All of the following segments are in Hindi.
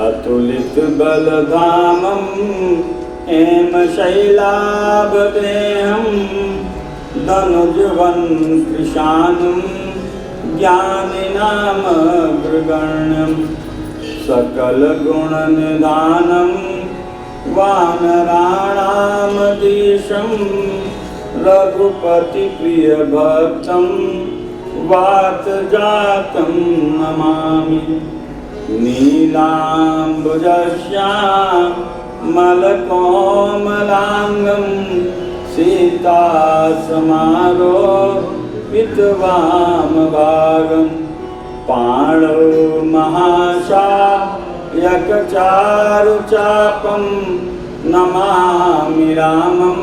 अतुलित बलधामं हेम शैलाभदेहं धनुजवन कृशानं ज्ञानिनामग्रगण्यं सकल गुण निधानं वानराणामधीशं रघुपति प्रिय भक्तं वातजातं नमामि। नीलाम्बुजश्यामलकोमलाङ्गं सीतासमारोपितवामभागं पाणौ महाशायकचारुचापं नमामि रामं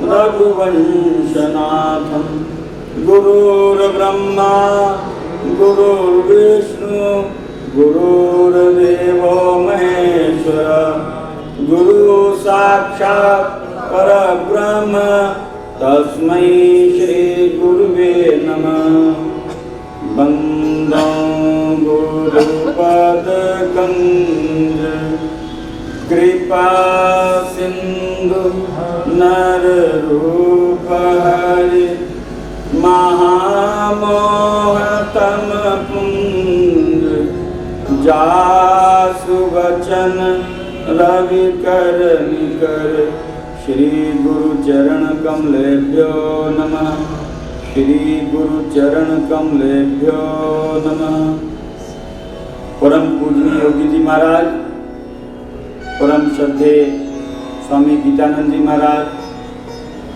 रघुवंशनाथं। गुरुर्ब्रह्मा गुरुर्विष्णु गुरुर्देवो महेश्वर गुरु साक्षात् परब्रह्म तस्मै श्री गुरुवे नमः। वन्दे गुरुपदकंज कृपा सिंधु नररूप हरि महामोहतम पुंज जासु वचन रवि कर निकर। श्री गुरु चरण कमलेभ्यो नमः। श्री गुरु चरण कमलेभ्यो नमः। परम पूजनीय योगी जी महाराज, परम श्रद्धेय स्वामी गीतानंद जी महाराज,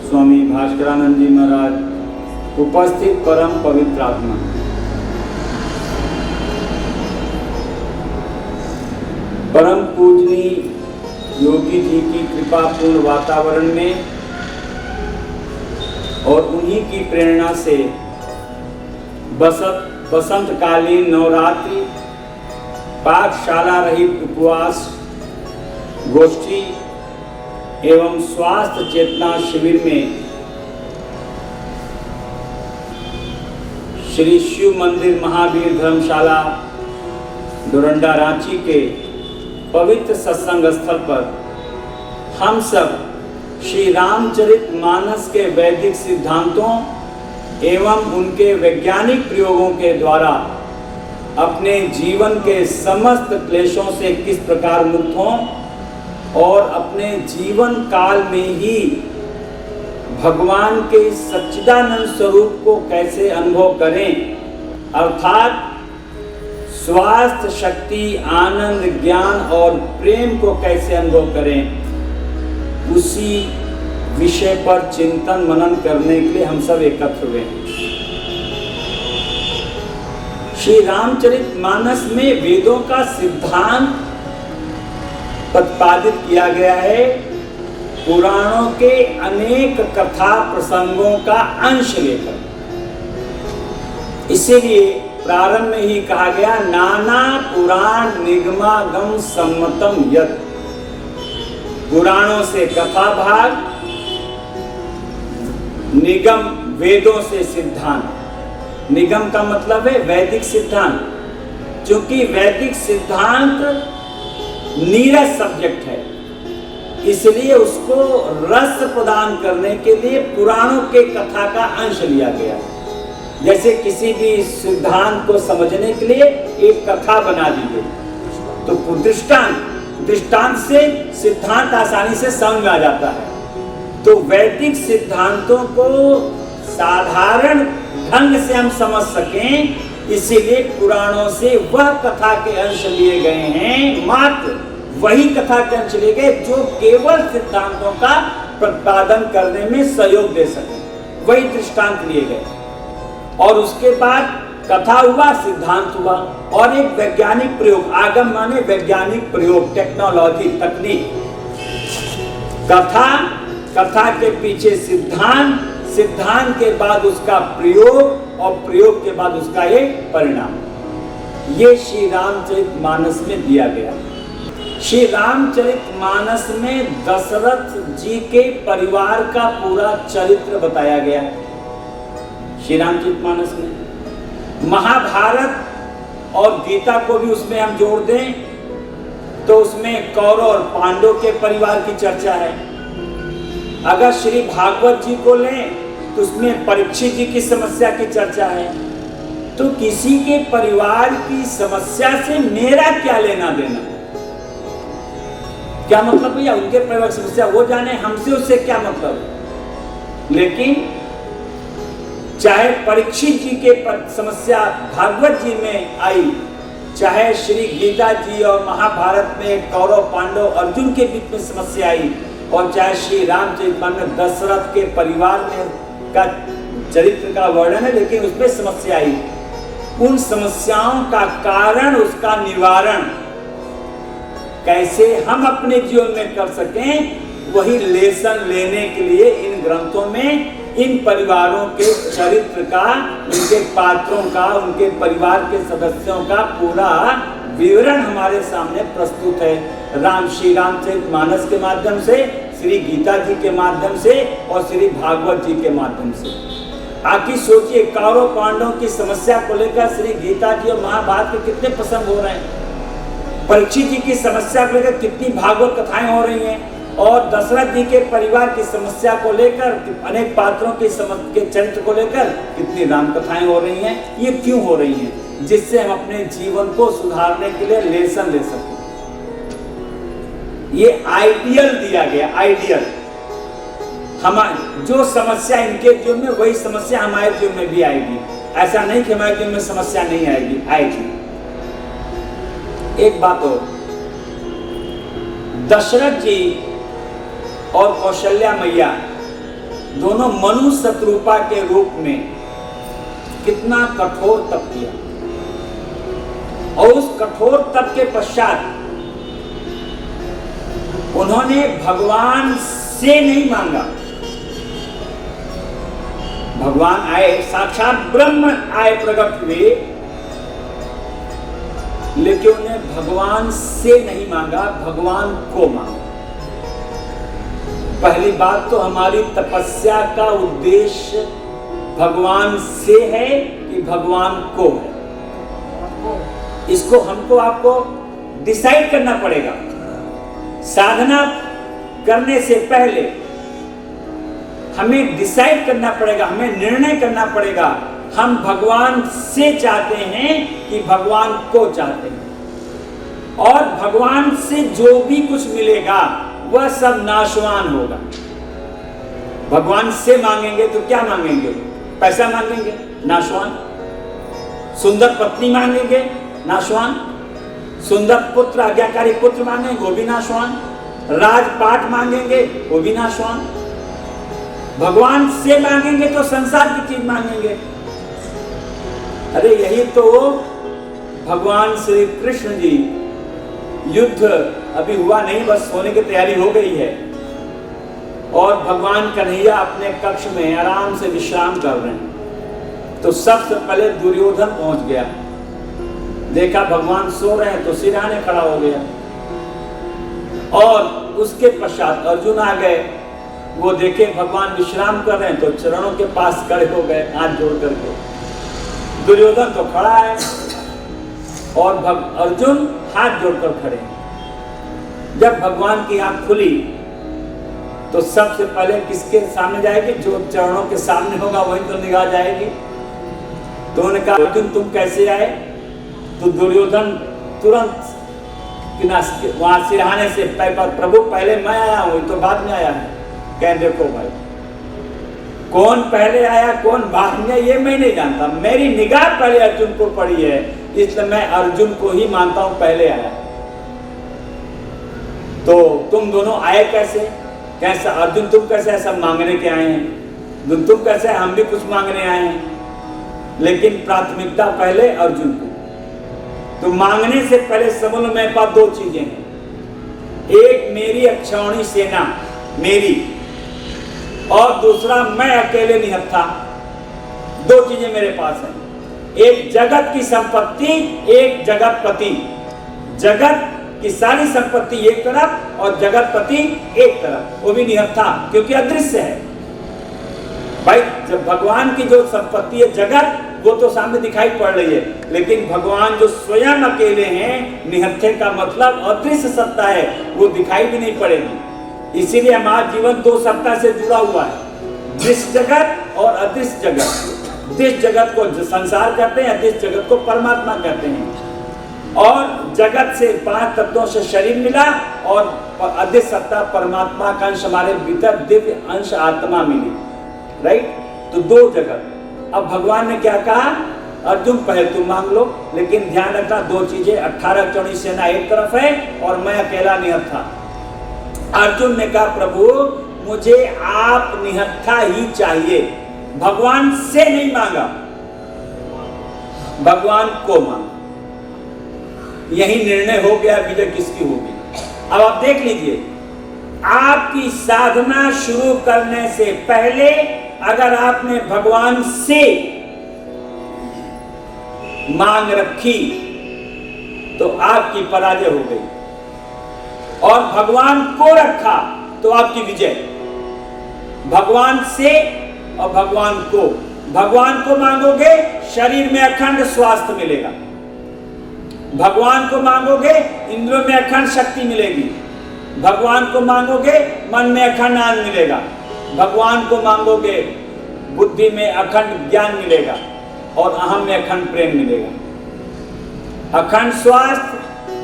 स्वामी भास्करानंद जी महाराज, उपस्थित परम पवित्र आत्मा, परम पूजनीय योगी जी की कृपापूर्ण वातावरण में और उन्हीं की प्रेरणा से बसंतकालीन नवरात्रि पाठशाला रहित उपवास गोष्ठी एवं स्वास्थ्य चेतना शिविर में श्री शिव मंदिर महावीर धर्मशाला डोरंडा रांची के पवित्र सत्संग स्थल पर हम सब श्री रामचरितमानस के वैदिक सिद्धांतों एवं उनके वैज्ञानिक प्रयोगों के द्वारा अपने जीवन के समस्त क्लेशों से किस प्रकार मुक्त हों और अपने जीवन काल में ही भगवान के सच्चिदानंद स्वरूप को कैसे अनुभव करें, अर्थात स्वास्थ्य, शक्ति, आनंद, ज्ञान और प्रेम को कैसे अनुभव करें, उसी विषय पर चिंतन मनन करने के लिए हम सब एकत्र हुए हैं। श्री रामचरितमानस में वेदों का सिद्धांत प्रतिपादित किया गया है, पुराणों के अनेक कथा प्रसंगों का अंश लेकर। इसीलिए प्रारंभ में ही कहा गया नाना पुराण निगमागम सम्मतम यत्। पुराणों से कथा भाग, निगम वेदों से सिद्धांत। निगम का मतलब है वैदिक सिद्धांत, क्योंकि वैदिक सिद्धांत नीरस सब्जेक्ट है, इसलिए उसको रस प्रदान करने के लिए पुराणों के कथा का अंश लिया गया। जैसे किसी भी सिद्धांत को समझने के लिए एक कथा बना दी गई, तो दृष्टांत से सिद्धांत आसानी से समझ में आ जाता है। तो वैदिक सिद्धांतों को साधारण ढंग से हम समझ सकें, इसीलिए पुराणों से वह कथा के अंश लिए गए हैं, मात्र वही कथा के अंश लिए गए जो केवल सिद्धांतों का प्रतिपादन करने में सहयोग दे सके, वही दृष्टांत लिए गए। और उसके बाद कथा हुआ, सिद्धांत हुआ, और एक वैज्ञानिक प्रयोग, आगम माने वैज्ञानिक प्रयोग, टेक्नोलॉजी, तकनीक। कथा के पीछे सिद्धांत, सिद्धांत के बाद उसका प्रयोग, और प्रयोग के बाद उसका एक परिणाम। ये श्री रामचरितमानस में दिया गया। श्री रामचरितमानस में दशरथ जी के परिवार का पूरा चरित्र बताया गया है। श्री रामचरितमानस में महाभारत और गीता को भी उसमें हम जोड़ दें में कौरव और पांडव के परिवार की चर्चा है। अगर श्री भागवत जी को लें तो उसमें परीक्षित जी की समस्या की चर्चा है। तो किसी के परिवार की समस्या से मेरा क्या लेना देना? क्या मतलब भैया, उनके परिवार की समस्या वो जाने, हमसे उससे क्या मतलब? लेकिन चाहे परीक्षित जी के समस्या भागवत जी में आई, चाहे श्री गीता जी और महाभारत में कौरव पांडव अर्जुन के बीच में समस्या आई, और चाहे श्री रामचरितमानस दशरथ के परिवार में का चरित्र का वर्णन है, लेकिन उसमें समस्या आई। उन समस्याओं का कारण, उसका निवारण कैसे हम अपने जीवन में कर सकें, वही लेसन लेने के लिए इन ग्रंथों में इन परिवारों के चरित्र का, उनके पात्रों का, उनके परिवार के सदस्यों का पूरा विवरण हमारे सामने प्रस्तुत है। श्री रामचरितमानस के माध्यम से, श्री गीता जी के माध्यम से और श्री भागवत जी के माध्यम से। आखिर सोचिए, कौरव पांडवों की समस्या को लेकर श्री गीता जी और महाभारत के कितने प्रसंग हो रहे हैं, परीक्षित जी की समस्या को लेकर कितनी भागवत कथाएं हो रही हैं, और दशरथ जी के परिवार की समस्या को लेकर, अनेक पात्रों के चरित्र को लेकर कितनी राम कथाएं हो रही हैं। ये क्यों हो रही हैं? जिससे हम अपने जीवन को सुधारने के लिए लेसन ले सकें। ये आइडियल दिया गया, आइडियल। जो समस्या इनके जीवन में, वही समस्या हमारे जीवन में भी आएगी। ऐसा नहीं कि हमारे जीवन में समस्या नहीं आएगी, आएगी। एक बात और, दशरथ जी और कौशल्या मैया दोनों मनु शत्रुपा के रूप में कितना कठोर तप किया, और उस कठोर तप के पश्चात उन्होंने भगवान से नहीं मांगा। भगवान आए, साक्षात ब्रह्म आए, प्रकट हुए, लेकिन उन्हें भगवान से नहीं मांगा, भगवान को मांगा। पहली बात तो हमारी तपस्या का उद्देश्य भगवान से है कि भगवान को है, इसको हमको आपको डिसाइड करना पड़ेगा। साधना करने से पहले हमें डिसाइड करना पड़ेगा, हमें निर्णय करना पड़ेगा, हम भगवान से चाहते हैं कि भगवान को चाहते हैं। और भगवान से जो भी कुछ मिलेगा वह सब नाशवान होगा। भगवान से मांगेंगे तो क्या मांगेंगे? पैसा मांगेंगे, नाशवान। सुंदर पत्नी मांगेंगे, नाशवान। सुंदर पुत्र, आज्ञाकारी पुत्र मांगेंगे, वो भी नाशवान। राजपाट मांगेंगे, वो भी नाशवान। भगवान से मांगेंगे तो संसार की चीज मांगेंगे। अरे यही तो भगवान श्री कृष्ण जी, युद्ध अभी हुआ नहीं, बस होने की तैयारी हो गई है, और भगवान कन्हैया अपने कक्ष में आराम से विश्राम कर रहे हैं। तो सबसे पहले दुर्योधन पहुंच गया, देखा भगवान सो रहे हैं तो सिरहाने खड़ा हो गया। और उसके पश्चात अर्जुन आ गए, वो देखे भगवान विश्राम कर रहे हैं तो चरणों के पास खड़े हो गए हाथ जोड़ करके। दुर्योधन तो खड़ा है और अर्जुन हाथ जोड़कर खड़े हैं। जब भगवान की आंख खुली तो सबसे पहले किसके सामने जाएगी? जो चरणों के सामने होगा वहीं तो निगाह जाएगी। तो उन्होंने कहा अर्जुन तुम कैसे आए? तो दुर्योधन तुरंत वहां सिरहाने से प्रभु पहले मैं आया हूं, तो बाद में आया है। कह देखो भाई, कौन पहले आया कौन बाद में, ये मैं नहीं जानता, मेरी निगाह पहले अर्जुन को पड़ी है, इसलिए मैं अर्जुन को ही मानता हूं पहले आया। तो तुम दोनों आए कैसे? कैसा अर्जुन तुम कैसे सब मांगने के आए हैं? तुम कैसे? हम भी कुछ मांगने आए हैं, लेकिन प्राथमिकता पहले अर्जुन को। तो मांगने से पहले समझ लो मेरे पास दो चीजें हैं, एक मेरी अक्षौणी सेना मेरी, और दूसरा मैं अकेले निहत्था। दो चीजें मेरे पास हैं, एक जगत की संपत्ति, एक जगतपति। जगत की सारी संपत्ति एक तरफ और जगतपति एक तरफ, वो भी निहत्था क्योंकि अदृश्य है। भाई जब भगवान की जो संपत्ति है जगत, वो तो सामने दिखाई पड़ रही है, लेकिन भगवान जो स्वयं अकेले हैं, निहत्थे का मतलब अदृश्य सत्ता है, वो दिखाई भी नहीं पड़ेगी। इसीलिए हमारा जीवन दो सत्ता से जुड़ा हुआ है, दृश्य जगत और अदृश्य जगत। दृश्य जगत को संसार कहते हैं, अदृश्य जगत को परमात्मा कहते हैं। और जगत से 5 तत्वों से शरीर मिला और अदृश्य सत्ता परमात्मा का अंश हमारे भीतर दिव्य अंश आत्मा मिली, राइट। तो दो जगत। अब भगवान ने क्या कहा, अर्जुन पहले तुम मांग लो, लेकिन ध्यान रखना दो चीजें, 18 चौड़ी सेना एक तरफ है और मैं अकेला निहत्था। अर्जुन ने कहा प्रभु मुझे आप निहत्था ही चाहिए, भगवान से नहीं मांगा, भगवान को मांगा। यही निर्णय हो गया, विजय किसकी होगी। अब आप देख लीजिए, आपकी साधना शुरू करने से पहले अगर आपने भगवान से मांग रखी तो आपकी पराजय हो गई, और भगवान को रखा तो आपकी विजय। भगवान से और भगवान को मांगोगे, शरीर में अखंड स्वास्थ्य मिलेगा। भगवान को मांगोगे, इंद्रियों में अखंड शक्ति मिलेगी। भगवान को मांगोगे, मन में अखंड आनंद मिलेगा। भगवान को मांगोगे, बुद्धि में अखंड ज्ञान मिलेगा और अहम में अखंड प्रेम मिलेगा। अखंड स्वास्थ्य,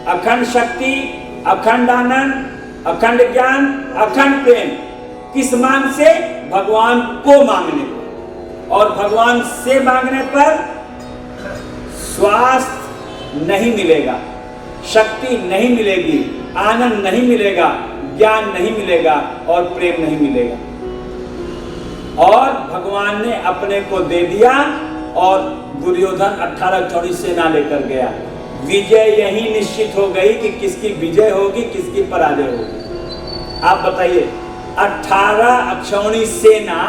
अखंड शक्ति, अखंड आनंद, अखंड ज्ञान, अखंड प्रेम। किस मांग से? भगवान को मांगने पर। और भगवान से मांगने पर स्वास्थ्य नहीं मिलेगा, शक्ति नहीं मिलेगी, आनंद नहीं मिलेगा, ज्ञान नहीं मिलेगा और प्रेम नहीं मिलेगा। और भगवान ने अपने को दे दिया और दुर्योधन 18 चौड़ी सेना लेकर गया। विजय यही निश्चित हो गई कि किसकी विजय होगी, किसकी पराजय होगी। आप बताइए, 18 अक्षौणी सेना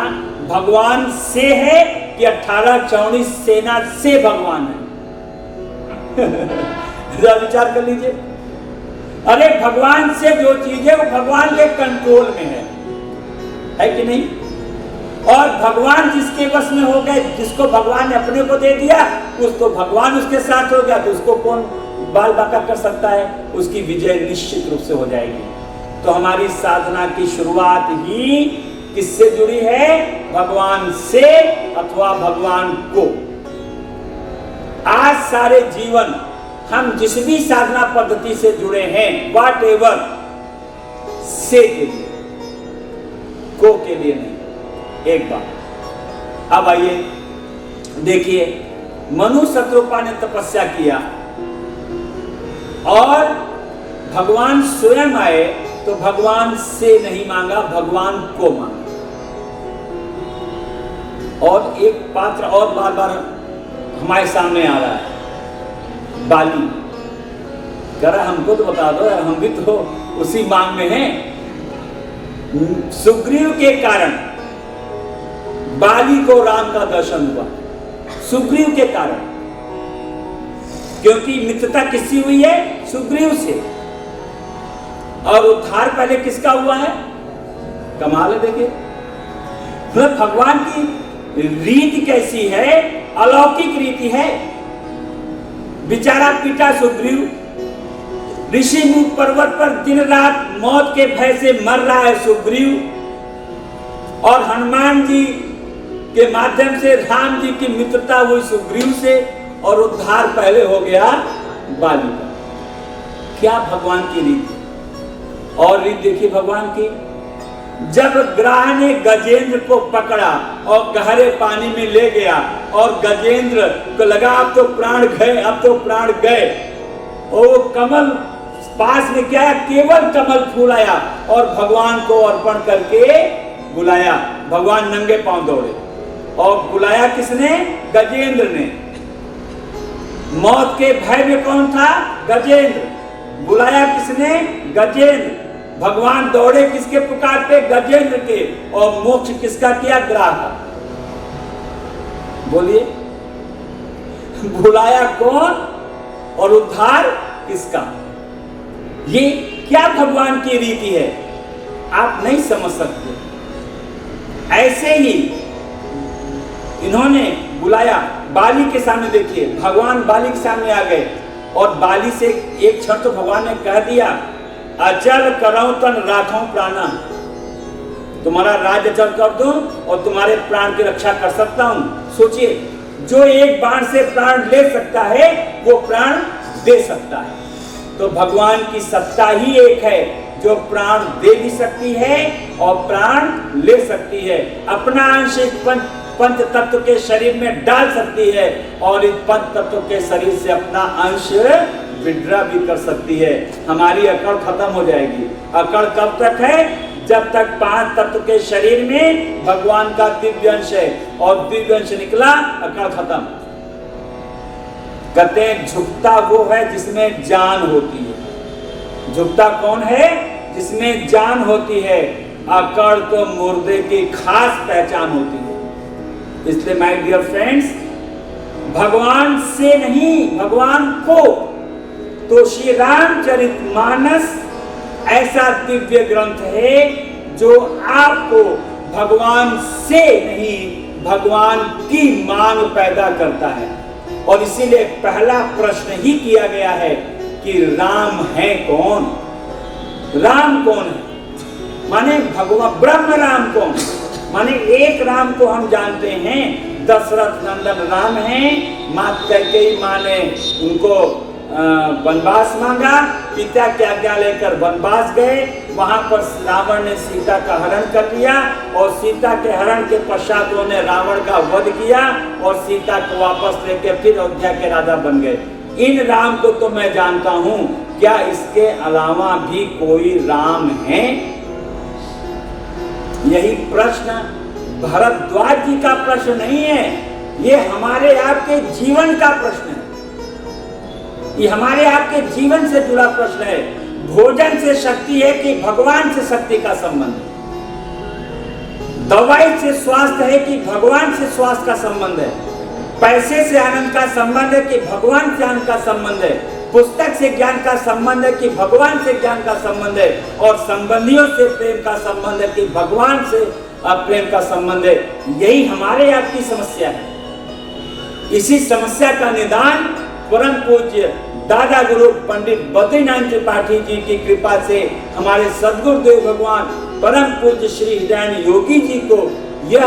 भगवान से है कि 18 अक्षौणी सेना से भगवान है? जरा विचार कर लीजिए। अरे भगवान से जो चीज है वो भगवान के कंट्रोल में है कि नहीं? और भगवान जिसके वश में हो गए, जिसको भगवान ने अपने को दे दिया, उसको भगवान उसके साथ हो गया, तो उसको कौन बाल बाका कर सकता है? उसकी विजय निश्चित रूप से हो जाएगी। तो हमारी साधना की शुरुआत ही किससे जुड़ी है? भगवान से अथवा भगवान को। आज सारे जीवन हम जिस भी साधना पद्धति से जुड़े हैं, वॉट एवर, से के लिए, को के लिए नहीं। एक बात। अब आइए देखिए, मनु शत्रुपा ने तपस्या किया और भगवान स्वयं आए, तो भगवान से नहीं मांगा, भगवान को मांगा। और एक पात्र और बार बार हमारे सामने आ रहा है, बाली। कह रहा हमको तो बता दो, हम भी तो उसी मांग में हैं। सुग्रीव के कारण बाली को राम का दर्शन हुआ, सुग्रीव के कारण, क्योंकि मित्रता किससे हुई है? सुग्रीव से। और उद्धार पहले किसका हुआ है? कमाल है, देखिए मतलब भगवान की रीति कैसी है, अलौकिक रीति है। बेचारा पिता सुग्रीव ऋषि मुख पर्वत पर दिन रात मौत के भय से मर रहा है सुग्रीव, और हनुमान जी के माध्यम से राम जी की मित्रता हुई सुग्रीव से, और उद्धार पहले हो गया बाली का। क्या भगवान की रीति। और रीत देखिए भगवान की, जब ग्राह ने गजेंद्र को पकड़ा और गहरे पानी में ले गया, और गजेंद्र को लगा अब तो प्राण गए, अब तो प्राण गए, और वो कमल पास में क्या है, केवल कमल फूल आया और भगवान को अर्पण करके बुलाया। भगवान नंगे पांव दौड़े, और बुलाया किसने? गजेंद्र ने। मौत के भय में कौन था? गजेंद्र। बुलाया किसने? गजेंद्र। भगवान दौड़े किसके पुकार पे? गजेंद्र के। और मोक्ष किसका किया? ग्राह का। बोलिए, बुलाया कौन और उद्धार किसका? ये क्या भगवान की रीति है, आप नहीं समझ सकते। ऐसे ही इन्होंने बुलाया, बाली के सामने देखिए, भगवान बाली के सामने आ गए और बाली से एक क्षण तो भगवान ने कह दिया, अचल करो तन राखो प्राणा, तुम्हारा राज्य अचल कर दूं और तुम्हारे प्राण की रक्षा कर सकता हूं। सोचिए, जो एक बाण से प्राण ले सकता है वो प्राण दे सकता है। तो भगवान की सत्ता ही एक है जो प्राण दे भी सकती है और प्राण ले सकती है। अपना अंश इस पंच तत्व के शरीर में डाल सकती है और इस पंच तत्व के शरीर से अपना अंश विड्रा भी कर सकती है। हमारी अकड़ खत्म हो जाएगी। अकड़ कब तक है? जब तक पांच तत्व के शरीर में भगवान का दिव्य अंश है और दिव्य अंश निकला, अकड़ खत्म। कहते हैं झुकता वो है जिसमें जान होती है। झुकता कौन है? जिसमें जान होती है। अकड़ तो मुर्दे की खास पहचान होती है। इसलिए माय डियर फ्रेंड्स, भगवान से नहीं, भगवान को, तो श्री रामचरितमानस ऐसा दिव्य ग्रंथ है जो आपको भगवान से नहीं, भगवान की मांग पैदा करता है। और इसीलिए पहला प्रश्न ही किया गया है कि राम है कौन? राम कौन है? माने भगवान ब्रह्म राम कौन? माने एक राम को हम जानते हैं, दशरथ नंदन राम हैं। मात कैकेयी माँ ने उनको वनवास मांगा, पिता की आज्ञा लेकर वनवास गए। वहां पर रावण ने सीता का हरण कर लिया और सीता के हरण के पश्चात उन्होंने रावण का वध किया और सीता को वापस लेकर फिर अयोध्या के राजा बन गए। इन राम को तो मैं जानता हूं, क्या इसके अलावा भी कोई राम है? यही प्रश्न भरद्वाज जी का प्रश्न नहीं है, ये हमारे आपके जीवन का प्रश्न है। ये हमारे आपके जीवन से जुड़ा प्रश्न है। भोजन से शक्ति है कि भगवान से शक्ति का संबंध है? दवाई से स्वास्थ्य है कि भगवान से स्वास्थ्य का संबंध है? पैसे से आनंद का संबंध है कि भगवान से आनंद का संबंध है? पुस्तक से ज्ञान का संबंध है कि भगवान से ज्ञान का संबंध है? और संबंधियों से प्रेम का संबंध है कि भगवान से प्रेम का संबंध है? यही हमारे आपकी समस्या है। इसी समस्या का निदान परम पूज्य दादा गुरु पंडित बद्रीनाथ त्रिपाठी जी की कृपा से हमारे सद्गुरुदेव भगवान परम पूज्य श्री हृदयानंद योगी जी को यह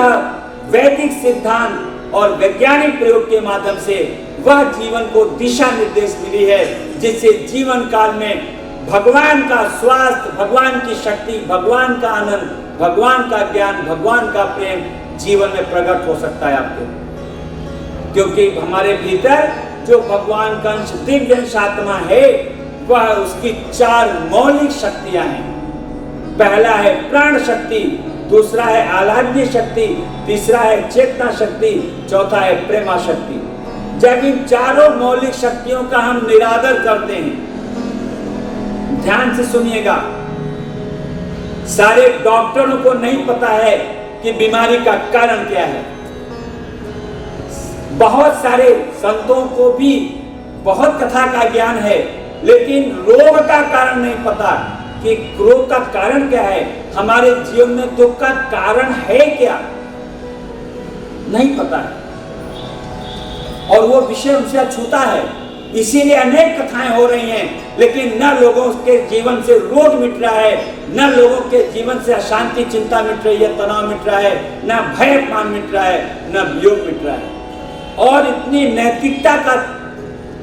वैदिक सिद्धांत और वैज्ञानिक प्रयोग के माध्यम से वह जीवन को दिशा निर्देश मिली है, जिससे जीवन काल में भगवान का स्वास्थ्य, भगवान की शक्ति, भगवान का आनंद, भगवान का ज्ञान, भगवान का प्रेम जीवन में प्रकट हो सकता है आपको। क्योंकि हमारे भीतर जो भगवान का अंश दिव्य अंश आत्मा है, वह उसकी चार मौलिक शक्तियां हैं। पहला है प्राण शक्ति, दूसरा है आह्लाद्य शक्ति, तीसरा है चेतना शक्ति, चौथा है प्रेमा शक्ति। जब इन चारों मौलिक शक्तियों का हम निरादर करते हैं, ध्यान से सुनिएगा, सारे डॉक्टरों को नहीं पता है कि बीमारी का कारण क्या है। बहुत सारे संतों को भी बहुत कथा का ज्ञान है, लेकिन रोग का कारण नहीं पता कि रोग का कारण क्या है, हमारे जीवन में दुख का कारण है क्या, नहीं पता है। और वो विषय उनसे अछूता है, इसीलिए अनेक कथाएं हो रही हैं, लेकिन न लोगों के जीवन से रोग मिट रहा है, न लोगों के जीवन से अशांति चिंता मिट रही है, तनाव मिट रहा है, न भय अपमान मिट रहा है, न वियोग मिट रहा है। और इतनी नैतिकता का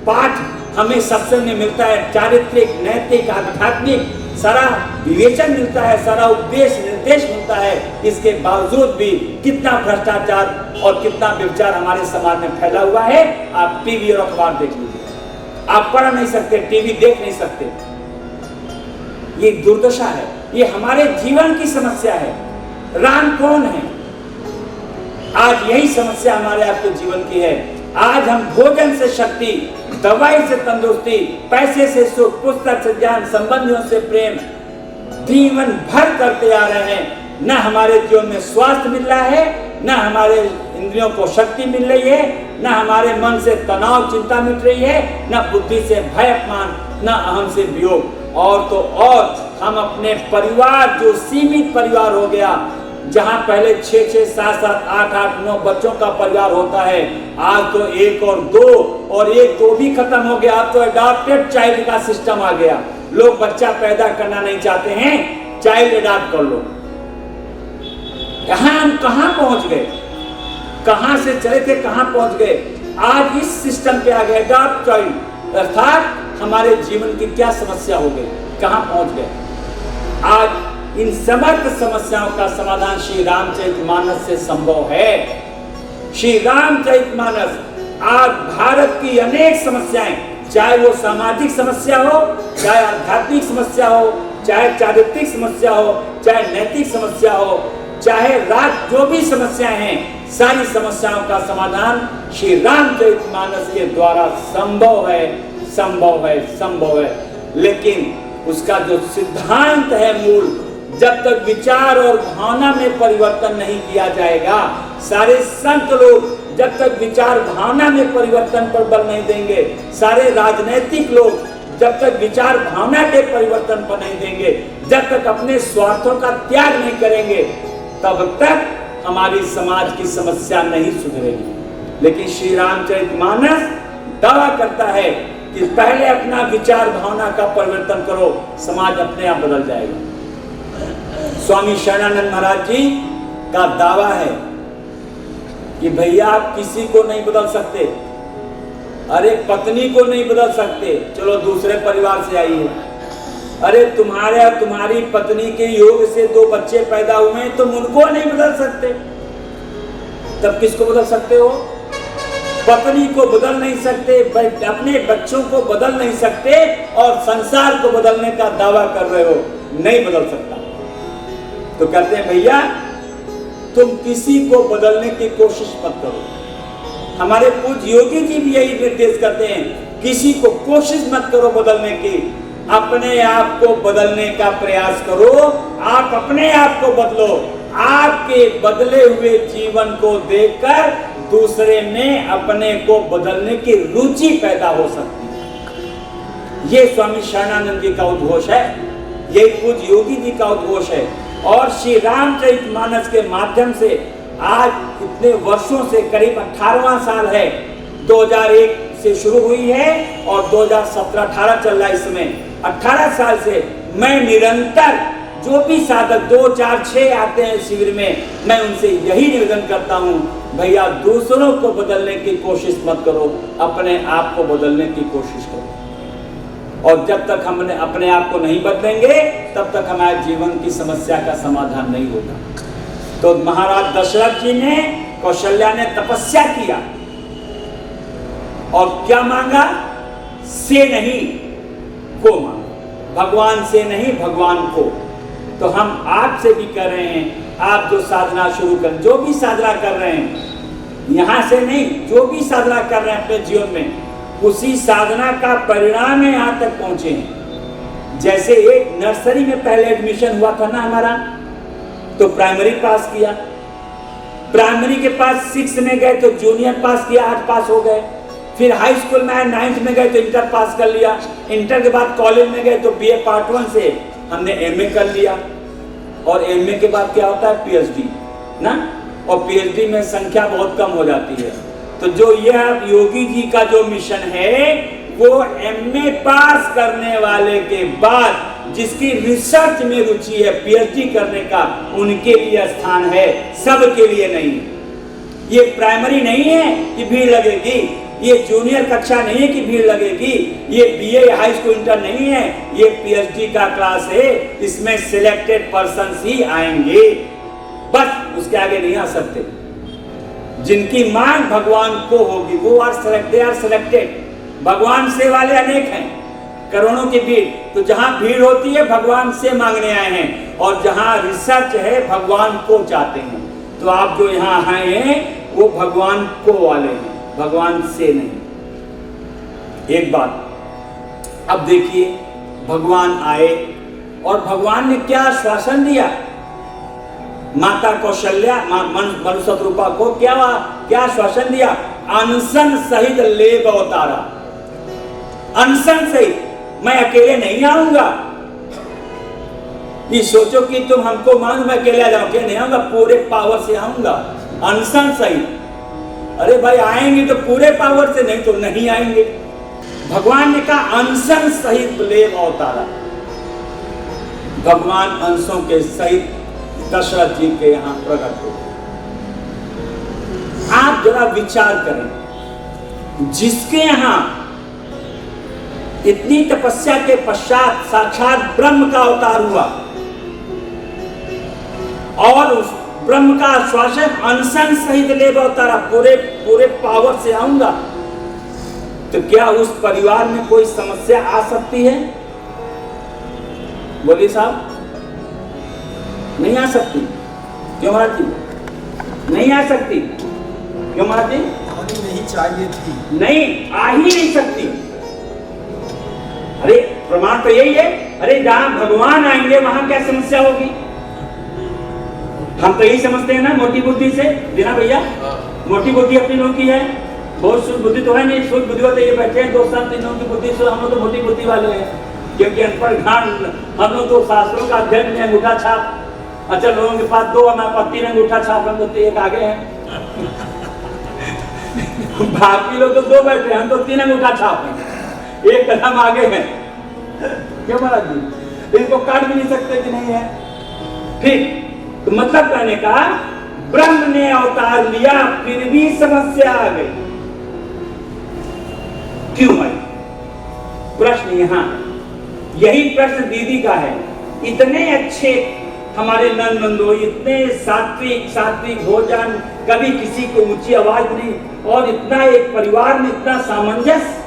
पाठ हमें सत्संग में मिलता है, चारित्रिक, नैतिक, आध्यात्मिक सारा विवेचन मिलता है, सारा उपदेश निर्देश मिलता है। इसके बावजूद भी कितना भ्रष्टाचार और कितना व्यभिचार हमारे समाज में फैला हुआ है। आप टीवी और अखबार देख लीजिए, आप पढ़ नहीं सकते, टीवी देख नहीं सकते। ये दुर्दशा है, ये हमारे जीवन की समस्या है। राम कौन है? आज यही समस्या हमारे आपके जीवन की है। आज हम भोजन से शक्ति, दवाई से तंदुरुस्ती, पैसे से सुख, पुस्तक से ज्ञान, संबंधियों से प्रेम जीवन भर करते आ रहे हैं। न हमारे जीवन में स्वास्थ्य मिल रहा है, न हमारे इंद्रियों को शक्ति मिल रही है, न हमारे मन से तनाव चिंता मिट रही है, न बुद्धि से भय अपमान, न अहम से वियोग। और तो और हम अपने परिवार, जो सीमित परिवार हो गया, जहां पहले 6-6, 7-7, 8-8, 9 बच्चों का परिवार होता है, आज तो 1 और 2, और 1-2 भी खत्म हो गया। अब तो अडॉप्टेड चाइल्ड का सिस्टम आ गया। लोग बच्चा पैदा करना नहीं चाहते हैं, चाइल्ड अडॉप्ट कर लो। यहां हम कहां पहुंच गए? कहां से चले थे, कहां पहुंच गए? आज इस सिस्टम पे आ गए, अडॉप्ट चाइल्ड। अर्थात हमारे जीवन की क्या समस्या हो गई, कहां पहुंच गए? आज इन समस्त समस्याओं का समाधान श्री रामचरितमानस से संभव है। श्री रामचरितमानस आज भारत की अनेक समस्याएं, चाहे वो सामाजिक समस्या हो, चाहे आध्यात्मिक समस्या हो, चाहे चारित्रिक समस्या हो, चाहे नैतिक समस्या हो, चाहे जो भी समस्याएं हैं, सारी समस्याओं का समाधान श्री रामचरितमानस के द्वारा संभव है, संभव है, संभव है। लेकिन उसका जो सिद्धांत है मूल, जब तक विचार और भावना में परिवर्तन नहीं किया जाएगा, सारे संत लोग जब तक विचार भावना में परिवर्तन पर बल नहीं देंगे, सारे राजनीतिक लोग जब तक विचार भावना के परिवर्तन पर नहीं देंगे, जब तक अपने स्वार्थों का त्याग नहीं करेंगे, तब तक हमारी समाज की समस्या नहीं सुधरेगी। लेकिन श्री रामचरितमानस दावा करता है कि पहले अपना विचार भावना का परिवर्तन करो, समाज अपने आप बदल जाएगा। स्वामी शरणानंद महाराज जी का दावा है कि भैया आप किसी को नहीं बदल सकते। अरे पत्नी को नहीं बदल सकते, चलो दूसरे परिवार से आई है। अरे तुम्हारे और तुम्हारी पत्नी के योग से 2 बच्चे पैदा हुए हैं, तुम उनको नहीं बदल सकते, तब किसको बदल सकते हो? पत्नी को बदल नहीं सकते, अपने बच्चों को बदल नहीं सकते, और संसार को बदलने का दावा कर रहे हो, नहीं बदल सकता। तो कहते हैं भैया तुम किसी को बदलने की कोशिश मत करो। हमारे पूज्य योगी जी भी यही निर्देश करते हैं, किसी को कोशिश मत करो बदलने की, अपने आप को बदलने का प्रयास करो। आप अपने आप को बदलो, आपके बदले हुए जीवन को देखकर दूसरे में अपने को बदलने की रुचि पैदा हो सकती है। ये स्वामी शरणानंद जी का उद्घोष है, यही पूज्य योगी जी का उद्घोष है। और श्री रामचरितमानस के माध्यम से आज इतने वर्षों से, करीब 18वां साल है, 2001 से शुरू हुई है और 2017-18 चल रहा है। इसमें 18 साल से मैं निरंतर जो भी साधक 2, 4, 6 आते हैं शिविर में, मैं उनसे यही निवेदन करता हूँ, भैया दूसरों को बदलने की कोशिश मत करो, अपने आप को बदलने की कोशिश करो। और जब तक हमने अपने आप को नहीं बदलेंगे, तब तक हमारे जीवन की समस्या का समाधान नहीं होगा। तो महाराज दशरथ जी ने, कौशल्या ने तपस्या किया और क्या मांगा? से नहीं को मांगा, भगवान से नहीं भगवान को। तो हम आपसे भी कर रहे हैं, आप जो साधना शुरू कर, जो भी साधना कर रहे हैं, यहां से नहीं, जो भी साधना कर रहे हैं अपने जीवन में, उसी साधना का परिणाम है यहां तक पहुंचे हैं। जैसे एक नर्सरी में पहले एडमिशन हुआ था ना हमारा, तो प्राइमरी पास किया, प्राइमरी के पास 6 में गए तो जूनियर पास किया, 8 पास हो गए। फिर हाई स्कूल में 9th में गए तो इंटर पास कर लिया, इंटर के बाद कॉलेज में गए तो BA पार्ट 1 से हमने MA कर लिया, और MA के बाद क्या होता है? PhD ना, और PhD में संख्या बहुत कम हो जाती है। तो जो यह योगी जी का जो मिशन है, वो MA पास करने वाले के बाद जिसकी रिसर्च में रुचि है, PhD करने का, उनके लिए स्थान है, सबके लिए नहीं। ये प्राइमरी नहीं है कि भीड़ लगेगी, ये जूनियर कक्षा नहीं है कि भीड़ लगेगी, ये BA हाई स्कूल इंटर नहीं है, ये PhD का क्लास है। इसमें सिलेक्टेड पर्सन ही आएंगे, बस उसके आगे नहीं आ सकते। जिनकी मांग भगवान को होगी वो दे आर सिलेक्टेड। भगवान से वाले अनेक हैं, करोड़ों की भीड़, तो जहां भीड़ होती है भगवान से मांगने आए हैं, और जहां रिसर्च है भगवान को चाहते हैं। तो आप जो यहाँ आए हैं वो भगवान को वाले हैं, भगवान से नहीं। एक बात अब देखिए, भगवान आए और भगवान ने क्या आश्वासन दिया? माता कौशल्या, मनु शतरूपा को क्या आश्वासन दिया? अनशन सहित लेब अवतारा, अनशन सहित, मैं अकेले नहीं आऊंगा, ये सोचो कि तुम हमको मानो मैं अकेले आ जाऊं, क्या नहीं आऊंगा, पूरे पावर से आऊंगा, अनशन सहित। अरे भाई आएंगे तो पूरे पावर से, नहीं तो नहीं आएंगे। भगवान ने कहा अनशन सहित लेव अवतारा। भगवान अंशों के सहित दशरथ जी के यहां प्रकट हो। आप जरा विचार करें, जिसके यहां इतनी तपस्या के पश्चात साक्षात ब्रह्म का अवतार हुआ और उस ब्रह्म का आश्वासन अनशन सहित लेव अवतारा, पूरे पावर से आऊंगा, तो क्या उस परिवार में कोई समस्या आ सकती है? बोलिए साहब, नहीं आ सकती। क्यों महाराज जी? नहीं आ सकती। क्यों महाराज जी? आनी नहीं चाहिए थी। नहीं, आ ही नहीं सकती। अरे प्रमाण तो यही है। अरे जहां भगवान आएंगे वहां क्या समस्या होगी? हम तो यही समझते हैं ना मोटी बुद्धि से। बिना भैया, मोटी बुद्धि अपनी लोगों की है, बहुत सूक्ष्म बुद्धि तो है नहीं। सूक्ष्म बुद्धि वाले ये बैठे हैं 2-3 लोगों की बुद्धि से, हम लोग तो मोटी बुद्धि वाले हैं, क्योंकि अनपढ़ घान हम लोग तो शास्त्रों का अध्ययन में अंगूठा छाप। अच्छा, लोगों के पास 2 अनापत्ति ने अंगूठा छाप, हम तो एक आगे हैं। बाकी लोग तो 2 बैठे हैं, हम तो 3 अंगूठा छाप हैं, एक कदम आगे हैं। क्यों महाराज जी? इनको काट भी नहीं सकते कि नहीं है। ठीक, तो मतलब कहने का, ब्रह्म ने अवतार लिया फिर भी समस्या आ गई। क्यों आई? प्रश्न यहां, यही प्रश्न दीदी का है। इतने अच्छे हमारे नंदो, इतने सात्विक भोजन, कभी किसी को ऊंची आवाज नहीं, और इतना एक परिवार में इतना सामंजस्य।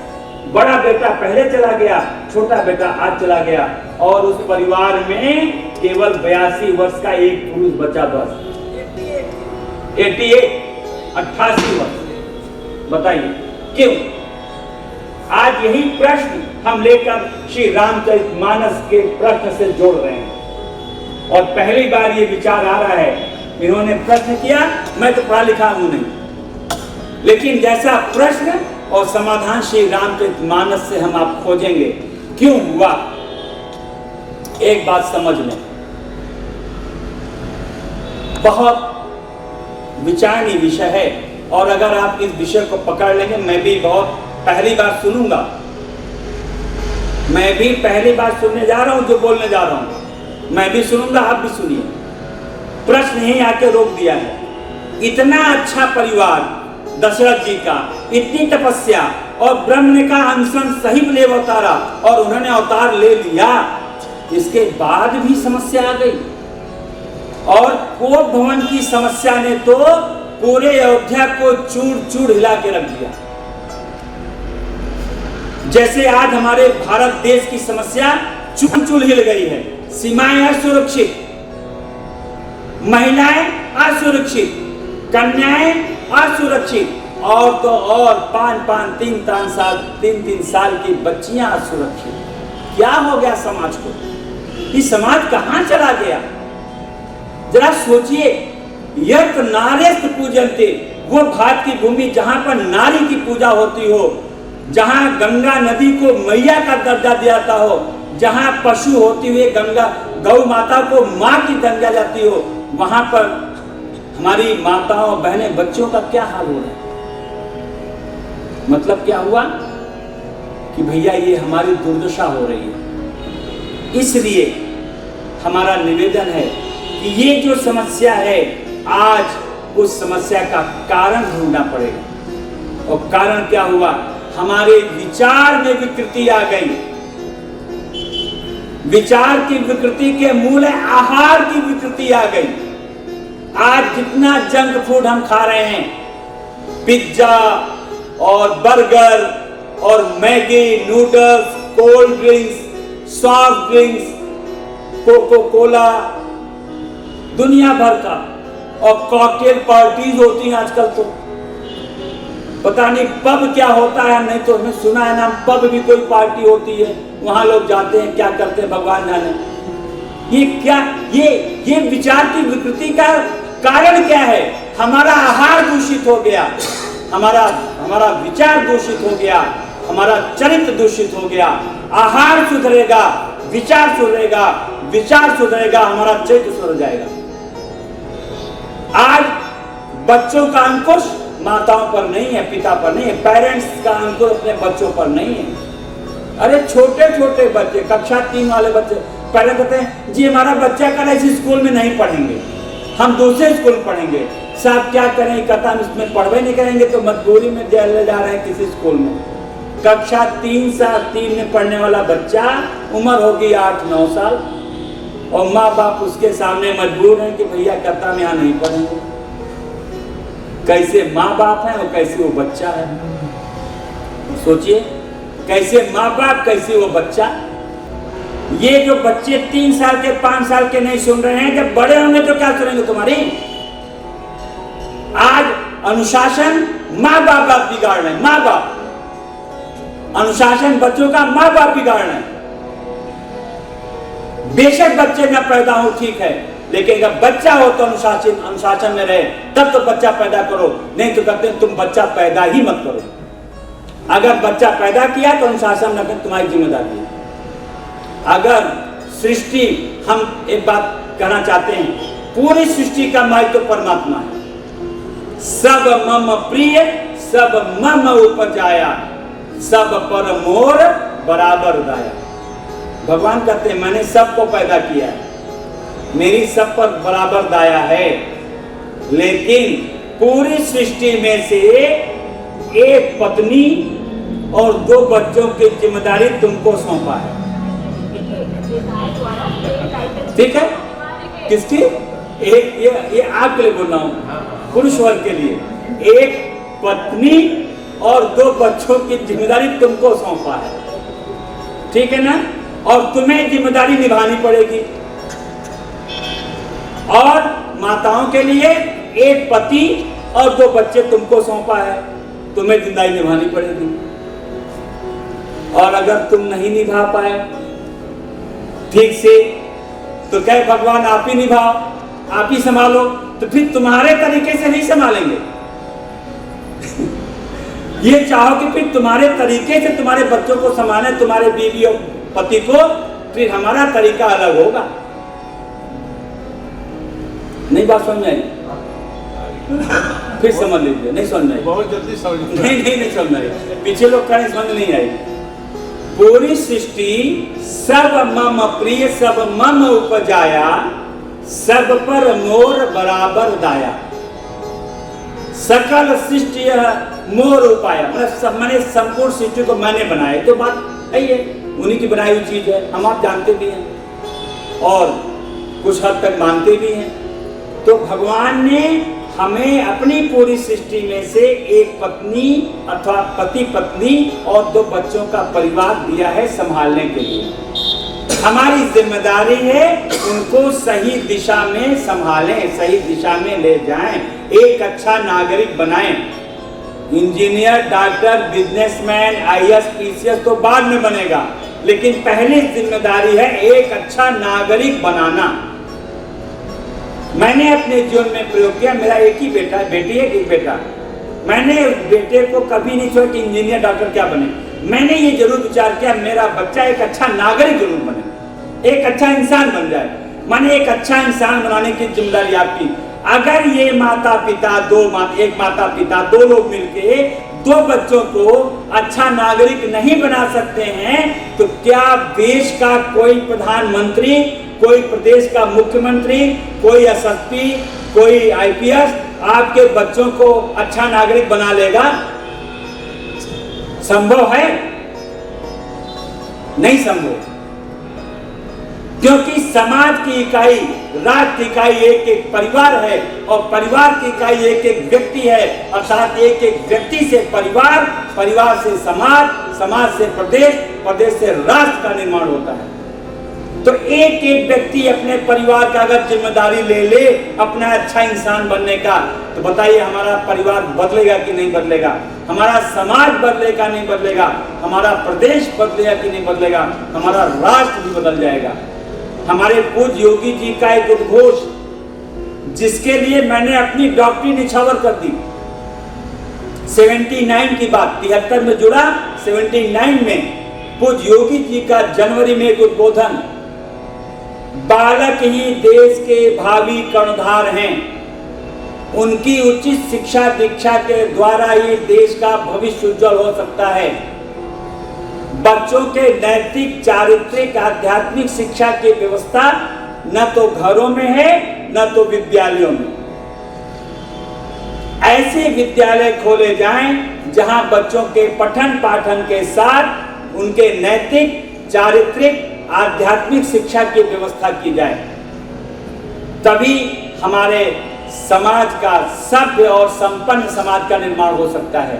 बड़ा बेटा पहले चला गया, छोटा बेटा आज चला गया, और उस परिवार में केवल 82 वर्ष का एक पुरुष बचा, बस 88 वर्ष। बताइए क्यों? आज यही प्रश्न हम लेकर श्री रामचरितमानस के प्रश्न से जोड़ रहे हैं, और पहली बार ये विचार आ रहा है। इन्होंने प्रश्न किया, मैं तो पढ़ा लिखा हूं नहीं, लेकिन जैसा प्रश्न और समाधान श्री रामचरितमानस से हम आप खोजेंगे। क्यों हुआ? एक बात समझ में, बहुत विचारणीय विषय है, और अगर आप इस विषय को पकड़ लेंगे, मैं भी बहुत पहली बार सुनूंगा, मैं भी पहली बार सुनने जा रहा हूं जो बोलने जा रहा हूं, मैं भी सुनूंगा, आप भी सुनिए। प्रश्न यही आके रोक दिया है। इतना अच्छा परिवार दशरथ जी का, इतनी तपस्या, और ब्रह्म ने कहा अनशन सहित लेव अवतारा, और उन्होंने अवतार ले लिया, इसके बाद भी समस्या आ गई। और कोप भवन की समस्या ने तो पूरे अयोध्या को चूर चूर हिला के रख दिया। जैसे आज हमारे भारत देश की समस्या चूर चूर हिल गई है। सीमाएं असुरक्षित, महिलाएं असुरक्षित, कन्याएं असुरक्षित, और तो और 3 साल की बच्चियां असुरक्षित। क्या हो गया समाज को? ये समाज कहां चला गया? जरा सोचिए। यर्त नार्यस्त पूजन्ते, वो भारत की भूमि जहां पर नारी की पूजा होती हो, जहां गंगा नदी को मैया का दर्जा दिया जाता हो, जहां पशु होती हुई गंगा गौ माता को मां की दर्जा जाती हो, वहां पर हमारी माताओं बहनें बच्चों का क्या हाल हो रहा है? मतलब क्या हुआ कि भैया ये हमारी दुर्दशा हो रही है। इसलिए हमारा निवेदन है कि ये जो समस्या है, आज उस समस्या का कारण ढूंढना पड़ेगा। और कारण क्या हुआ? हमारे विचार में विकृति आ गई। विचार की विकृति के मूल है आहार की विकृति आ गई। आज जितना जंक फूड हम खा रहे हैं, पिज्जा और बर्गर और Maggi, noodles, cold drinks, soft drinks, Coca Cola, दुनिया भर का, और कॉकटेल पार्टीज होती हैं आजकल। तो पता नहीं पब क्या होता है, नहीं तो हमें सुना है नाम, पब भी कोई पार्टी होती है, वहां लोग जाते हैं, क्या करते हैं भगवान जाने। ये क्या, ये विचार की विकृति का कारण क्या है? हमारा आहार दूषित हो गया, हमारा विचार दूषित हो गया, हमारा चरित्र दूषित हो गया। आहार सुधरेगा, विचार सुधरेगा, विचार सुधरेगा, हमारा चरित्र सुधर जाएगा। आज बच्चों का अंकुश माताओं पर नहीं है, पिता पर नहीं है, पेरेंट्स का अंकुश अपने बच्चों पर नहीं है। अरे छोटे छोटे बच्चे, कक्षा 3 वाले बच्चे पहले कहते हैं जी हमारा बच्चा कल इस स्कूल में नहीं पढ़ेंगे, हम दूसरे स्कूल में पढ़ेंगे। साहब क्या करें, कहता हम इसमें पढ़वे नहीं करेंगे तो मजबूरी में ले जा रहे हैं किसी स्कूल में। कक्षा 3 में पढ़ने वाला बच्चा, उम्र होगी 8-9 साल, और माँ बाप उसके सामने मजबूर हैं कि भैया कहता हम यहाँ नहीं पढ़ेंगे। कैसे माँ बाप हैं और कैसे वो बच्चा है, सोचिए। कैसे माँ बाप, कैसे वो बच्चा। ये जो बच्चे 3 साल के 5 साल के नहीं सुन रहे हैं, जब बड़े होंगे तो क्या सुनेंगे तुम्हारी। आज अनुशासन माँ बाप बिगाड़ रहे हैं, माँ बाप। अनुशासन बच्चों का माँ बाप बिगाड़ रहे हैं। बेशक बच्चे न पैदा हो ठीक है, लेकिन अगर बच्चा हो तो अनुशासन में रहे, तब तो बच्चा पैदा करो, नहीं तो कहते हैं तुम बच्चा पैदा ही मत करो। अगर बच्चा पैदा किया तो अनुशासन न करें, तुम्हारी जिम्मेदारी है। अगर सृष्टि, हम एक बात कहना चाहते हैं, पूरी सृष्टि का मालिक तो परमात्मा है। सब मम प्रिय सब मम उपजाया, सब पर मोर बराबर दाया। भगवान कहते हैं मैंने सबको पैदा किया है, मेरी सब पर बराबर दाया है, लेकिन पूरी सृष्टि में से एक पत्नी और 2 बच्चों की जिम्मेदारी तुमको सौंपा है। ठीक है, किसकी? ये आपके लिए बोल रहा हूं, पुरुष वर्ग के लिए। एक पत्नी और 2 बच्चों की जिम्मेदारी तुमको सौंपा है, ठीक है ना। और तुम्हें जिम्मेदारी निभानी पड़ेगी। और माताओं के लिए एक पति और 2 बच्चे तुमको सौंपा है, तुम्हें जिम्मेदारी निभानी पड़ेगी। और अगर तुम नहीं निभा पाए ठीक से, तो कहे भगवान आप ही निभाओ, आप ही संभालो, तो फिर तुम्हारे तरीके से नहीं संभालेंगे। ये चाहो कि फिर तुम्हारे तरीके से तुम्हारे बच्चों को संभाले, तुम्हारे बीवी और पति को, फिर हमारा तरीका अलग होगा। नहीं बात समझ आई? फिर समझ लीजिए, नहीं समझ आई? बहुत जल्दी समझ नहीं समझ आई। पीछे लोग कहें समझ नहीं आई। पूरी सृष्टि सब मम प्रिय सब मम उपजाया, सब पर मोर बराबर दाया। सकल सृष्टि मोर उपाया, मैंने संपूर्ण सृष्टि को मैंने बनाया। तो बात है ये, उन्हीं की बनाई हुई चीज है, हम आप जानते भी हैं और कुछ हद तक मानते भी हैं। तो भगवान ने हमें अपनी पूरी सृष्टि में से एक पत्नी अथवा पति पत्नी और 2 बच्चों का परिवार दिया है संभालने के लिए। हमारी जिम्मेदारी है उनको सही दिशा में संभालें, सही दिशा में ले जाएं, एक अच्छा नागरिक बनाएं। Engineer, doctor, businessman, IAS, PCS तो बाद में बनेगा, लेकिन पहली जिम्मेदारी है एक अच्छा नागरिक बनाना। मैंने अपने जीवन में प्रयोग किया। मेरा एक ही बेटा, बेटी है, एक बेटा। मैंने बेटे को कभी नहीं सोचा कि इंजीनियर, डॉक्टर क्या बने। मैंने ये जरूर विचार किया मेरा बच्चा एक अच्छा नागरिक जरूर बने, एक अच्छा इंसान बन जाए। माने एक अच्छा इंसान बनाने की जिम्मेदारी आपकी। अगर ये माता पिता, एक माता पिता 2 लोग मिलके 2 बच्चों को अच्छा नागरिक नहीं बना सकते हैं, तो क्या देश का कोई प्रधानमंत्री, कोई प्रदेश का मुख्यमंत्री, कोई SSP, कोई IPS आपके बच्चों को अच्छा नागरिक बना लेगा? संभव है? नहीं संभव। क्योंकि समाज की इकाई, राष्ट्र की इकाई एक परिवार है, और परिवार की इकाई एक व्यक्ति है, अर्थात एक व्यक्ति से परिवार, परिवार से समाज, समाज से प्रदेश, प्रदेश से राष्ट्र का निर्माण होता है। तो एक व्यक्ति अपने परिवार का अगर जिम्मेदारी ले ले अपना अच्छा इंसान बनने का, तो बताइए हमारा परिवार बदलेगा कि नहीं बदलेगा? हमारा समाज बदलेगा नहीं बदलेगा? हमारा प्रदेश बदलेगा कि नहीं बदलेगा? हमारा राष्ट्र भी बदल जाएगा। हमारे पूज्य योगी जी का एक उद्घोष, जिसके लिए मैंने अपनी डॉक्टरी निछावर कर दी। 79 की बात, 73 में जुड़ा, 79 में पूज्य योगी जी का जनवरी में एक उद्बोधन, बालक ही देश के भावी कर्णधार हैं। उनकी उचित शिक्षा दीक्षा के द्वारा ही देश का भविष्य उज्जवल हो सकता है। बच्चों के नैतिक, चारित्रिक, आध्यात्मिक शिक्षा की व्यवस्था न तो घरों में है न तो विद्यालयों में। ऐसे विद्यालय खोले जाएं जहां बच्चों के पठन पाठन के साथ उनके नैतिक, चारित्रिक, आध्यात्मिक शिक्षा की व्यवस्था की जाए। तभी हमारे समाज का सभ्य और संपन्न समाज का निर्माण हो सकता है।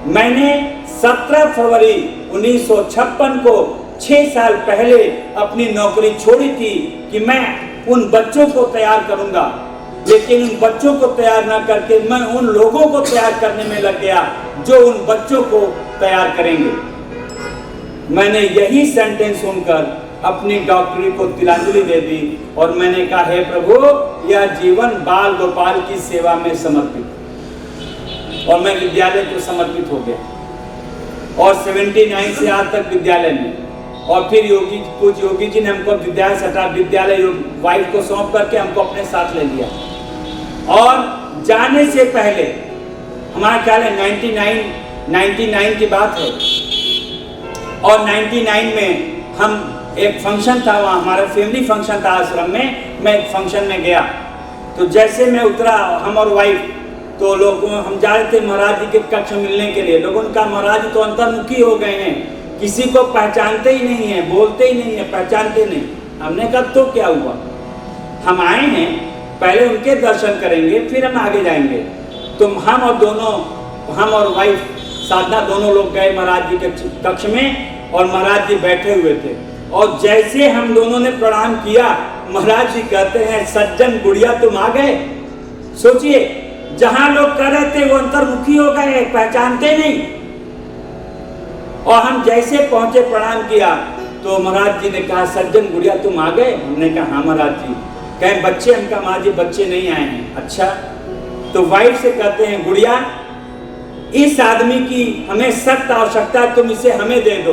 मैंने 17 फरवरी 1956 को 6 साल पहले अपनी नौकरी छोड़ी थी कि मैं उन बच्चों को तैयार करूंगा, लेकिन उन बच्चों को तैयार न करके मैं उन लोगों को तैयार करने में लग गया जो उन बच्चों को तैयार करेंगे। मैंने यही सेंटेंस सुनकर अपनी डॉक्टरी को तिलांजलि दे दी और मैंने कहा, हे प्रभु, यह जीवन बाल गोपाल की सेवा में समर्पित। और मैं विद्यालय को समर्पित हो गया और 79 से आज तक विद्यालय में। और फिर कुछ योगी जी ने हमको विद्यालय वाइफ को सौंप करके हमको अपने साथ ले लिया। और जाने से पहले, हमारा ख्याल है 99 की बात है, और 99 में हम एक फंक्शन था, वहाँ हमारा फैमिली फंक्शन था आश्रम में। मैं एक फंक्शन में गया तो जैसे मैं उतरा, हम और वाइफ, तो लोग, हम जा रहे थे महाराज जी के कक्ष मिलने के लिए। लोगों ने कहा, महाराज जी तो अंतर्मुखी हो गए हैं, किसी को पहचानते ही नहीं है, बोलते ही नहीं है, पहचानते नहीं। हमने कहा तो क्या हुआ, हम आए हैं, पहले उनके दर्शन करेंगे फिर हम आगे जाएंगे। तो हम और वाइफ साधना दोनों लोग गए महाराज जी के कक्ष में और महाराज जी बैठे हुए थे। और जैसे हम दोनों ने प्रणाम किया, महाराज जी कहते हैं, सज्जन गुड़िया तुम आ गए। सोचिए, जहां लोग कह रहे थे वो अंतर्मुखी हो गए, पहचानते नहीं। और हम जैसे पहुंचे, प्रणाम किया, तो महाराज जी ने कहा, सज्जन गुड़िया तुम आ गए। हमने कहा हाँ महाराज जी। कहें बच्चे? हम कहा महाराज जी बच्चे नहीं आए हैं। अच्छा। तो वाइफ से कहते हैं, गुड़िया इस आदमी की हमें सख्त आवश्यकता है, तुम इसे हमें दे दो,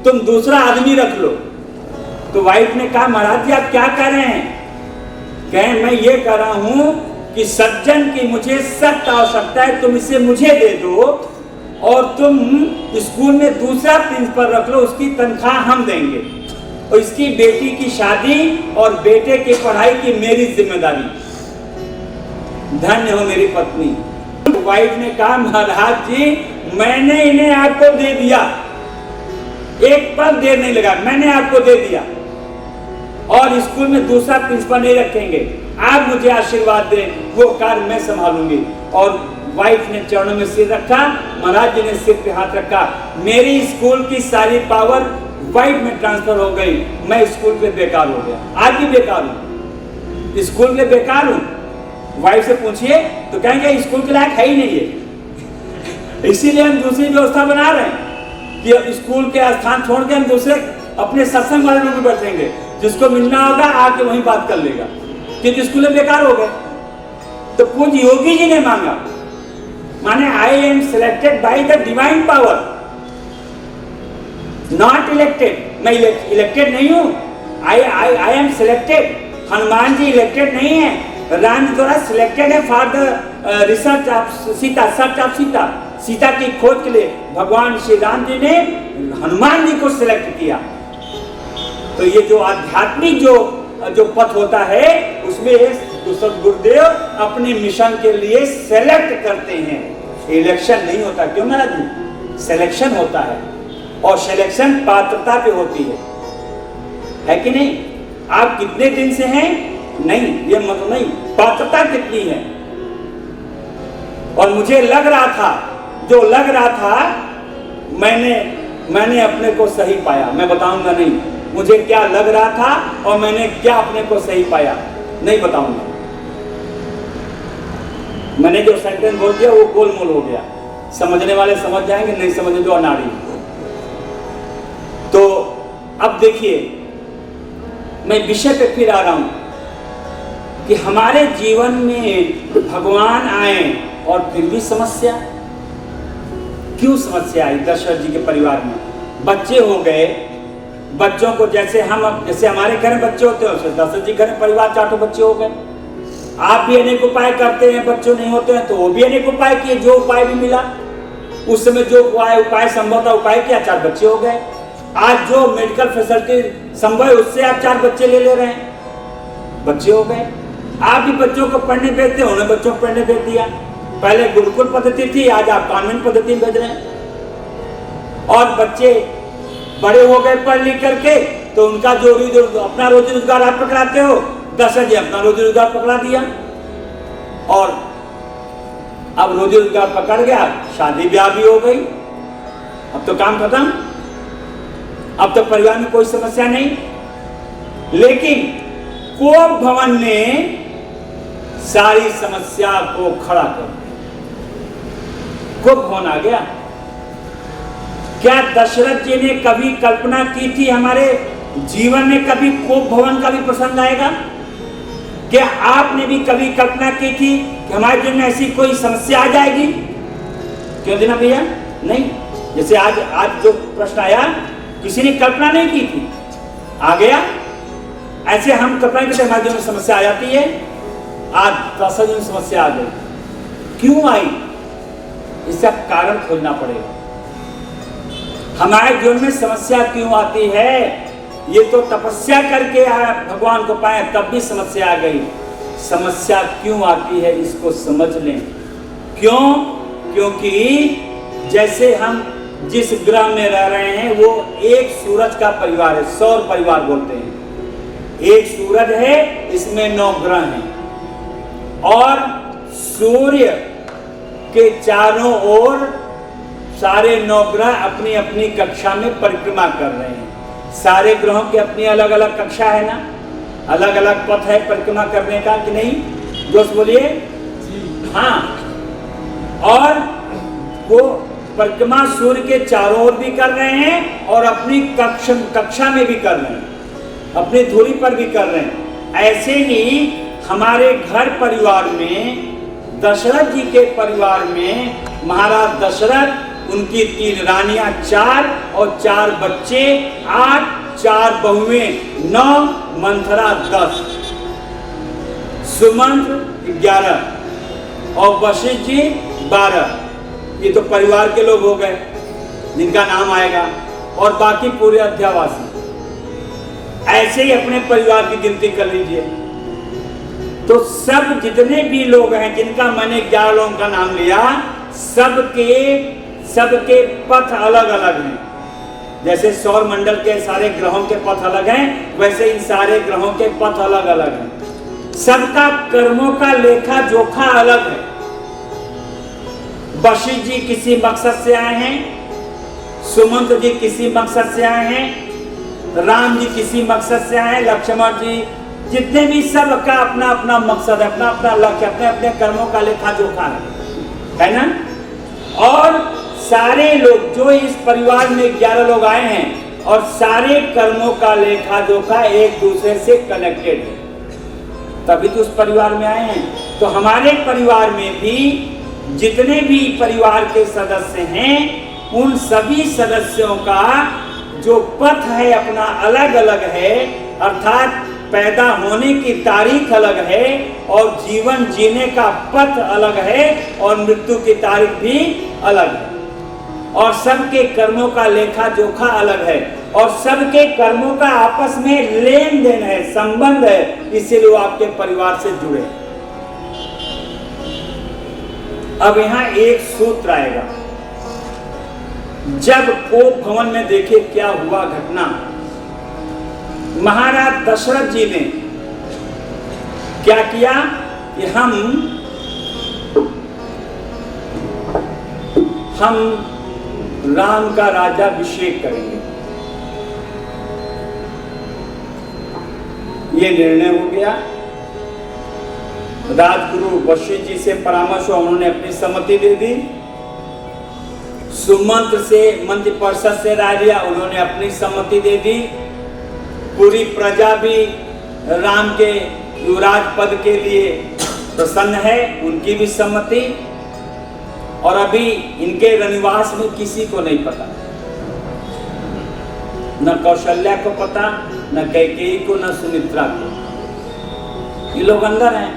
तुम दूसरा आदमी रख लो। तो वाइफ ने कहा, महाराज जी आप क्या कह रहे हैं? कहें मैं ये कह रहा हूं कि सज्जन की मुझे सख्त आवश्यकता है, तुम इसे मुझे दे दो और तुम स्कूल में दूसरा प्रिंसिपल रख लो, उसकी तनख्वाह हम देंगे और इसकी बेटी की शादी और बेटे की पढ़ाई की मेरी जिम्मेदारी। धन्य हो मेरी पत्नी। वाइफ ने कहा, महाराज जी मैंने इन्हें आपको दे दिया, एक पल देर नहीं लगा, मैंने आपको दे दिया और स्कूल में दूसरा प्रिंसिपल नहीं रखेंगे, आप मुझे आशीर्वाद दें, वो कार्य मैं संभालूंगी। और वाइफ ने चरणों में सिर रखा, महाराज जी ने सिर पे हाथ रखा। मेरी स्कूल की सारी पावर वाइफ में ट्रांसफर हो गई। मैं स्कूल पे बेकार हो गया, आज भी बेकार हूँ, स्कूल में बेकार हूँ। वाइफ से पूछिए तो कहेंगे स्कूल के लायक है ही नहीं है। इसीलिए हम दूसरी व्यवस्था बना रहे हैं कि अब स्कूल के स्थान छोड़ के हम दूसरे अपने सत्संग वाले रूम में बैठेंगे, जिसको मिलना होगा आके वहीं बात कर लेगा, क्योंकि स्कूल में बेकार हो गए। तो पूज्य योगी जी ने मांगा, माने I am selected by the divine power, not elected. मैं इलेक्टेड नहीं हूं, I am selected. Hanuman ji elected नहीं है, राम जी द्वारा सिलेक्टेड है for the research of Sita, search of Sita, Sita की खोज के लिए भगवान श्री राम जी ने हनुमान जी को सिलेक्ट किया। तो ये जो आध्यात्मिक जो पथ होता है, उसमें गुरुदेव अपने मिशन के लिए सेलेक्ट करते हैं, इलेक्शन नहीं होता। क्यों महाराज जी? सिलेक्शन होता है और सिलेक्शन पात्रता पे होती है कि नहीं? आप कितने दिन से हैं नहीं, ये मतलब नहीं, पात्रता कितनी है। और मुझे लग रहा था, जो लग रहा था, मैंने अपने को सही पाया। मैं बताऊंगा नहीं मुझे क्या लग रहा था और मैंने क्या अपने को सही पाया, नहीं बताऊंगा। मैंने जो सेंटेंस बोल दिया वो गोलमोल हो गया, समझने वाले समझ जाएंगे, नहीं समझने जो अनाड़ी। तो अब देखिए, मैं विषय पे फिर आ रहा हूं कि हमारे जीवन में भगवान आए और फिर भी समस्या। क्यों समस्या आई? दशरथ जी के परिवार में बच्चे हो गए, बच्चों को जैसे हमारे घर में बच्चे होते हैं, वैसे दशरथ जी घर में परिवार 4 बच्चे हो गए। आप भी अनेक उपाय करते हैं, बच्चों नहीं होते हैं तो वो भी अनेक उपाय किए, जो उपाय भी मिला उस समय जो उपाय संभव था उपाय किया, 4 बच्चे हो गए। आज जो मेडिकल फैसिलिटी संभव है उससे आप 4 बच्चे ले रहे हैं, बच्चे हो गए। आप भी बच्चों को पढ़ने भेजते हैं, उन्होंने बच्चों को पढ़ने भेज दिया। पहले गुरुकुल पद्धति थी, आज आप कॉन्वेंट पद्धति भेज रहे हैं। और बच्चे बड़े हो गए पढ़ लिख करके, तो उनका अपना रोजी रोजगार आप पकड़ाते हो, दशरथ जी अपना रोजी रोजगार पकड़ा दिया। और अब रोजी रोजगार पकड़ गया, शादी ब्याह भी हो गई, अब तो काम खत्म, अब तो परिवार में कोई समस्या नहीं। लेकिन कोप भवन ने सारी समस्या को खड़ा कर दिया, कोप भवन आ गया। क्या दशरथ जी ने कभी कल्पना की थी हमारे जीवन में कभी कोप भवन का भी प्रसंग आएगा? क्या आपने भी कभी कल्पना की थी कि हमारे जीवन में ऐसी कोई समस्या आ जाएगी? क्यों देना भैया? नहीं। जैसे आज जो प्रश्न आया, किसी ने कल्पना नहीं की थी, आ गया। ऐसे हम कल्पना करते हमारे जीवन में समस्या आ जाती है, आज दशरथ जी में समस्या आ गई। क्यों आई? इसका कारण खोजना पड़ेगा। हमारे जीवन में समस्या क्यों आती है? ये तो तपस्या करके भगवान को पाए तब भी समस्या आ गई। समस्या क्यों आती है इसको समझ लें। क्यों? क्योंकि जैसे हम जिस ग्रह में रह रहे हैं वो एक सूरज का परिवार है, सौर परिवार बोलते हैं। एक सूरज है, इसमें 9 ग्रह हैं और सूर्य के चारों ओर सारे 9 ग्रह अपनी अपनी कक्षा में परिक्रमा कर रहे हैं। सारे ग्रहों की अपनी अलग अलग कक्षा है ना, अलग अलग पथ है परिक्रमा करने का, कि नहीं? दोस्त बोलिए। हाँ, और वो परिक्रमा सूर्य के चारों ओर भी कर रहे हैं और अपनी कक्षा में भी कर रहे हैं, अपनी धुरी पर भी कर रहे हैं। ऐसे ही हमारे घर परिवार में, दशरथ जी के परिवार में महाराज दशरथ, उनकी 3 रानियां 4 और 4 बच्चे 8, 4 बहुएं 9, मंथरा 10, सुमंत 11 और वशिष्ठ जी 12। ये तो परिवार के लोग हो गए जिनका नाम आएगा, और बाकी पूरे अध्यावासी। ऐसे ही अपने परिवार की गिनती कर लीजिए। तो सब जितने भी लोग हैं जिनका मैंने 11 लोगों का नाम लिया, सबके पथ अलग अलग हैं। जैसे सौर मंडल के सारे ग्रहों के पथ अलग हैं, वैसे इन सारे ग्रहों के पथ अलग अलग हैं। सबका कर्मों का लेखा जोखा अलग है। वशिष्ठ जी किसी मकसद से आए हैं, सुमंत जी किसी मकसद से आए हैं, राम जी किसी मकसद से आए हैं, लक्ष्मण जी, जितने भी सबका अपना अपना मकसद है, अपना अपना लक्ष्य, अपने अपने कर्मों का लेखा जोखा है ना। और सारे लोग जो इस परिवार में 11 लोग आए हैं, और सारे कर्मों का लेखा जोखा एक दूसरे से कनेक्टेड है, तभी तो उस परिवार में आए हैं। तो हमारे परिवार में भी जितने भी परिवार के सदस्य हैं, उन सभी सदस्यों का जो पथ है अपना अलग अलग है, अर्थात पैदा होने की तारीख अलग है और जीवन जीने का पथ अलग है और मृत्यु की तारीख भी अलग है, और सबके कर्मों का लेखा जोखा अलग है, और सबके कर्मों का आपस में लेन देन है, संबंध है, इसीलिए वो आपके परिवार से जुड़े। अब यहां एक सूत्र आएगा। जब कोप भवन में देखे क्या हुआ घटना, महाराज दशरथ जी ने क्या किया कि हम राम का राज्याभिषेक करेंगे। ये निर्णय हो गया। राजगुरु वशिष्ठ जी से परामर्श हुआ, उन्होंने अपनी सहमति दे दी। सुमंत से मंत्रिपरिषद से राय लिया, उन्होंने अपनी सहमति दे दी। पूरी प्रजा भी राम के युवराज पद के लिए प्रसन्न है, उनकी भी सम्मति। और अभी इनके रनिवास में किसी को नहीं पता, न कौशल्या को पता, न कैकेयी को, न सुमित्रा को। ये लोग अंदर हैं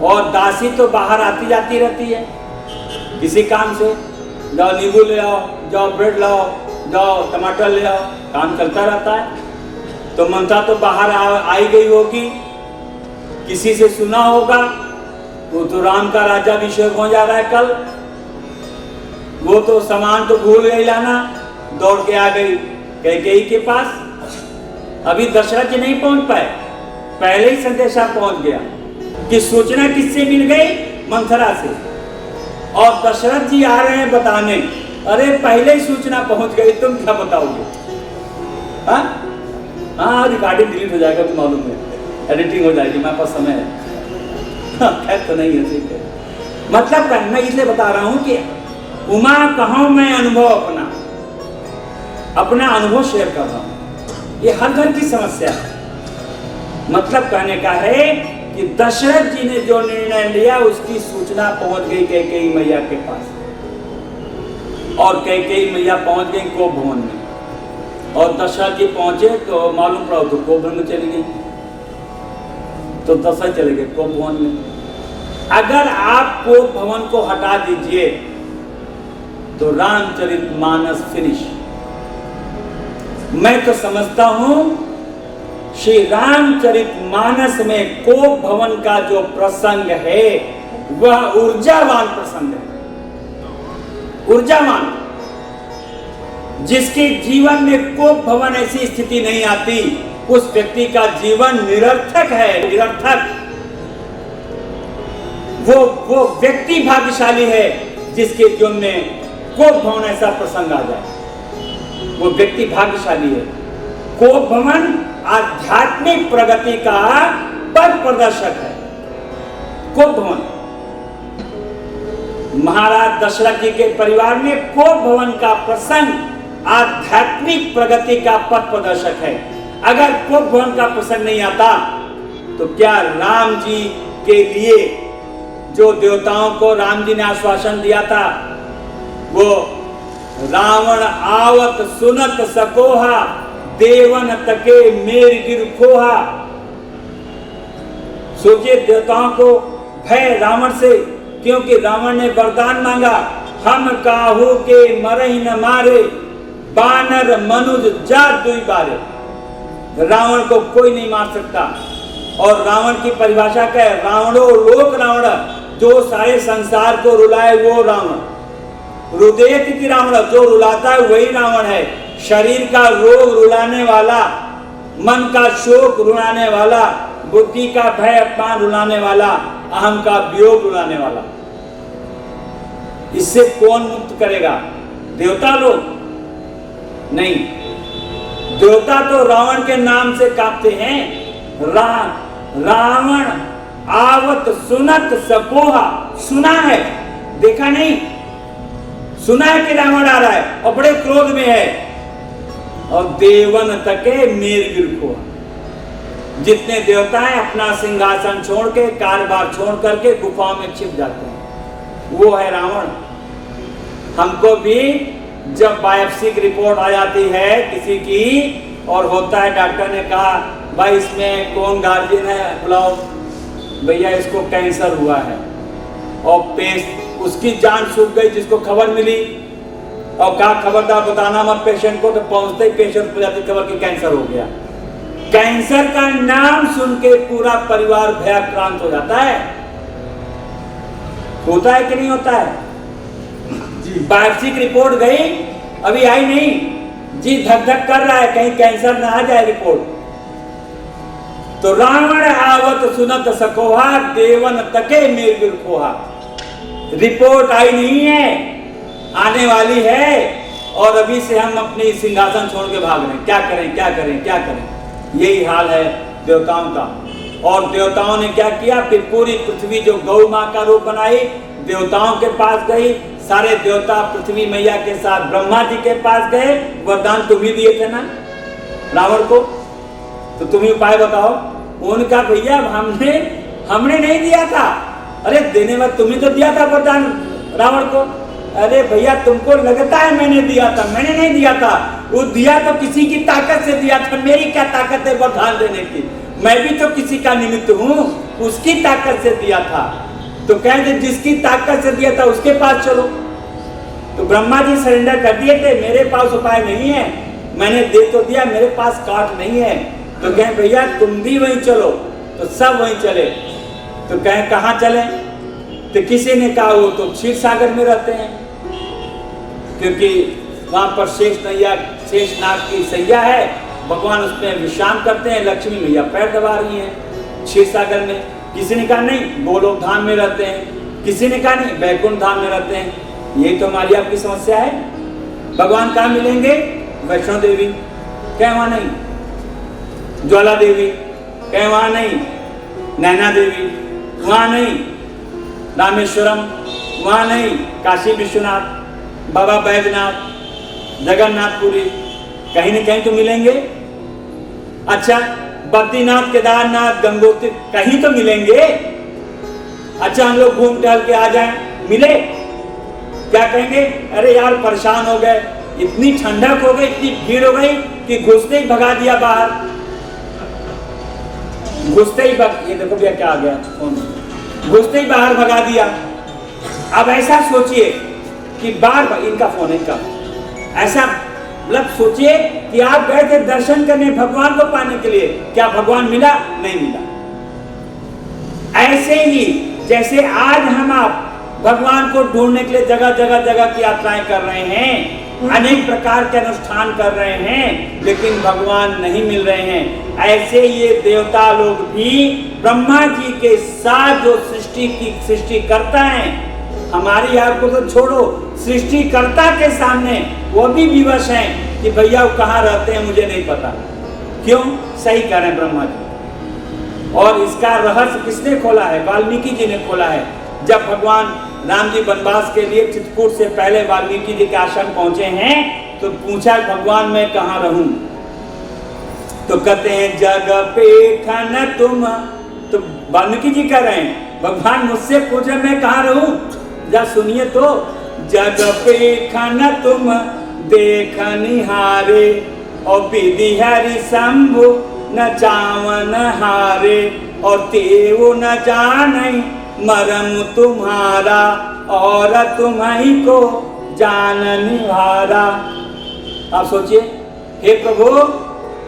और दासी तो बाहर आती जाती रहती है किसी काम से। जाओ नींबू ले आओ, जाओ ब्रेड लाओ, जाओ टमाटर ले आओ, काम चलता रहता है। तो ममता तो बाहर आई गई होगी, किसी से सुना होगा वो तो राम का राज्याभिषेक हो जा रहा है कल, वो तो सामान तो भूल गई लाना, दौड़ के आ गई कैकेयी के पास। अभी दशरथ जी नहीं पहुंच पाए, पहले ही संदेशा पहुंच गया कि सूचना किससे मिल गई, मंथरा से। और दशरथ जी आ रहे हैं बताने, अरे पहले ही सूचना पहुंच गई, तुम क्या बताओगे? हाँ रिकॉर्डिंग डिलीट हो जाएगा, तो मालूम है, एडिटिंग हो जाएगी, मेरे पास समय है। खैर तो नहीं है, ठीक है। मतलब मैं इसलिए बता रहा हूं कि उमा कहूं मैं अनुभव अपना अनुभव शेयर कर रहा हूं, ये हर घर की समस्या है। मतलब कहने का है कि दशरथ जी ने जो निर्णय लिया उसकी सूचना पहुंच गई कैकेयी मैया के पास, और कैकेयी मैया पहुंच गई कोप भवन में, और दशरथ जी पहुंचे तो मालूम पड़ा तो कोप भवन में चली गई, तो दशरथ चले गए कोप भवन में। अगर आप कोप भवन को हटा दीजिए तो रामचरितमानस फिनिश। मैं तो समझता हूं श्री रामचरितमानस में कोप भवन का जो प्रसंग है वह ऊर्जावान प्रसंग है, ऊर्जावान। जिसके जीवन में कोप भवन ऐसी स्थिति नहीं आती, उस व्यक्ति का जीवन निरर्थक है, निरर्थक। वो व्यक्ति भाग्यशाली है जिसके जीवन में कोप भवन ऐसा प्रसंग आ जाए, वो व्यक्ति भाग्यशाली है। कोप भवन आध्यात्मिक प्रगति का पथ प्रदर्शक है। कोप भवन, महाराज दशरथ जी के परिवार में कोप भवन का प्रसंग आध्यात्मिक प्रगति का पथ प्रदर्शक है। अगर कोप भवन का प्रसंग नहीं आता तो क्या राम जी के लिए जो देवताओं को राम जी ने आश्वासन दिया था, वो रावण आवत सुनत सकोहा, देवन तके मेर गिर खोहा। सोचिए, देवताओं को भय रावण से, क्योंकि रावण ने वरदान मांगा, हम काहू के मरही न मारे, बानर मनुज जात दुई बारे। रावण को कोई नहीं मार सकता। और रावण की परिभाषा क्या है? रावणो लोक रावण, जो सारे संसार को रुलाए वो रावण। रुदेत की रावण, जो रुलाता है वही रावण है। शरीर का रोग रुलाने वाला, मन का शोक रुलाने वाला, बुद्धि का भय अपमान रुलाने वाला, अहम का वियोग रुलाने वाला। इससे कौन मुक्त करेगा? देवता लोग नहीं। देवता तो रावण के नाम से कांपते हैं। रावण आवत सुनत सकोहा, सुना है, देखा नहीं, सुना है कि रावण आ रहा है और बड़े क्रोध में है। और देवन तके मेर गिर खोहा, जितने देवता हैं अपना सिंहासन छोड़ के, कारभार छोड़ करके गुफाओं में छिप जाते हैं, वो है रावण। हमको भी जब बायोप्सी की रिपोर्ट आ जाती है किसी की और होता है, डॉक्टर ने कहा भाई इसमें कौन गार्जियन है, बुलाओ भैया इसको कैंसर हुआ है, और उसकी जान सूख गई जिसको खबर मिली, और कहा खबरदार बताना मत पेशेंट को, तो पहुंचते ही पेशेंट को जाती खबर कि कैंसर हो गया। कैंसर का नाम सुन के पूरा परिवार भयाक्रांत हो जाता है। होता है कि नहीं होता है? बायोप्सी की रिपोर्ट गई, अभी आई नहीं जी, धक धक कर रहा है कहीं कैंसर ना आ जाए रिपोर्ट। तो रावण आवत सुनत सकोहा, देवन तके मेर गिर खोहा। रिपोर्ट आई नहीं है, आने वाली है, और अभी से हम अपनी सिंहासन छोड़ के भाग रहे हैं। क्या करें, क्या करें, क्या करें? यही हाल है देवताओं का। और देवताओं ने क्या किया? फिर पूरी पृथ्वी जो गौ माँ का रूप बनाई, देवताओं के पास गई। सारे देवता पृथ्वी मैया के साथ ब्रह्मा जी के पास गए। वरदान तुम ही दिए थे ना रावण को, तो तुम ही उपाय बताओ। उनका भैया हमने नहीं दिया था। अरे देने में तुम ही तो दिया था वरदान रावण को, अरे भैया तुमको लगता है मैंने दिया था, मैंने नहीं दिया था। वो दिया तो किसी की ताकत से दिया था, मेरी क्या ताकत है वरदान देने की? मैं भी तो किसी का निमित्त हूँ, उसकी ताकत से दिया था। तो कहते जिसकी ताकत से दिया था उसके पास चलो। तो ब्रह्मा जी सरेंडर कर दिए थे, मेरे पास उपाय नहीं है, मैंने दे तो दिया, मेरे पास काट नहीं है। तो कहें भैया तुम भी वहीं चलो, तो सब वहीं चले। तो कहें कहाँ चले? तो किसी ने कहा वो तो क्षीर सागर में रहते हैं, क्योंकि वहां पर शेषनाग की सैया है, भगवान उसमें विश्राम करते हैं, लक्ष्मी मैया पैर दबा रही हैं क्षीर सागर में। किसी ने कहा नहीं गोलोक धाम में रहते हैं, किसी ने कहा नहीं बैकुंठ धाम में रहते हैं। यही तो हमारी आपकी समस्या है। भगवान कहाँ मिलेंगे? वैष्णो देवी, कहें वहां नहीं। ज्वाला देवी, कहें वहां नहीं। नैना देवी, वहां नहीं। रामेश्वरम, वहां नहीं। काशी विश्वनाथ, बाबा बैजनाथ, जगन्नाथपुरी, कहीं न कहीं तो मिलेंगे। अच्छा बद्रीनाथ, केदारनाथ, गंगोत्री, कहीं तो मिलेंगे। अच्छा हम लोग घूम टहल के आ जाएं, मिले? क्या कहेंगे? अरे यार परेशान हो गए, इतनी ठंडक हो गई, इतनी भीड़ हो गई कि घुसते ही भगा दिया बाहर। घुसते ही ये देखो भैया क्या आ गया फोन, घुसते ही बाहर भगा दिया। अब ऐसा सोचिए कि बार बार इनका फोन है इनका, ऐसा मतलब सोचिए कि आप गए थे दर्शन करने भगवान को पाने के लिए, क्या भगवान मिला? नहीं मिला। ऐसे ही जैसे आज हम आप भगवान को ढूंढने के लिए जगह जगह की यात्राएं कर रहे हैं, अनेक प्रकार के अनुष्ठान कर रहे हैं, लेकिन भगवान नहीं मिल रहे हैं, ऐसे ये देवता लोग भी ब्रह्मा जी के साथ जो सृष्टि करता है, हमारी आपको तो छोड़ो, सृष्टिकर्ता के सामने वो भी विवश हैं कि भैया वो कहाँ रहते हैं मुझे नहीं पता। क्यों? सही कह रहे हैं ब्रह्मा जी। और इसका रहस्य किसने खोला है? वाल्मीकि जी ने खोला है। जब भगवान राम जी वनवास के लिए चित्रकूट से पहले वाल्मीकि जी के आश्रम पहुंचे हैं, तो पूछा भगवान मैं कहाँ रहूं? तो कहते हैं जग पे खन तुम। तो वाल्मीकि जी कह रहे हैं भगवान मुझसे पूछे मैं कहाँ रहूं? जा सुनिए तो, जग पे खन तुम देख निहारे, और विधि हरि शंभु न चावन हारे, और तेऊ न जाने मरम तुम्हारा, और तुम्हीं को जान निहारा। आप सोचिए, हे प्रभु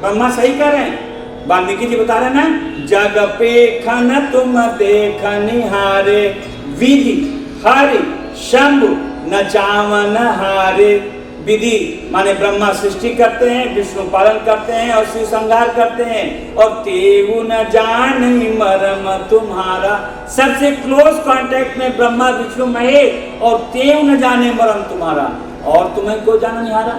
ब्रह्मा सही कह रहे हैं, वाल्मीकि जी बता रहे हैं ना, जग पे खन तुम देख निहारे, विधि हरि शंभु न चावन हारे। विधि माने ब्रह्मा सृष्टि करते हैं, विष्णु पालन करते हैं और शिव संहार करते हैं, और तेऊ न जाने मरम तुम्हारा। सबसे क्लोज कांटेक्ट में ब्रह्मा विष्णु महेश, और तेऊ न जाने मरम तुम्हारा, और तुम्हें को जाना निहारा।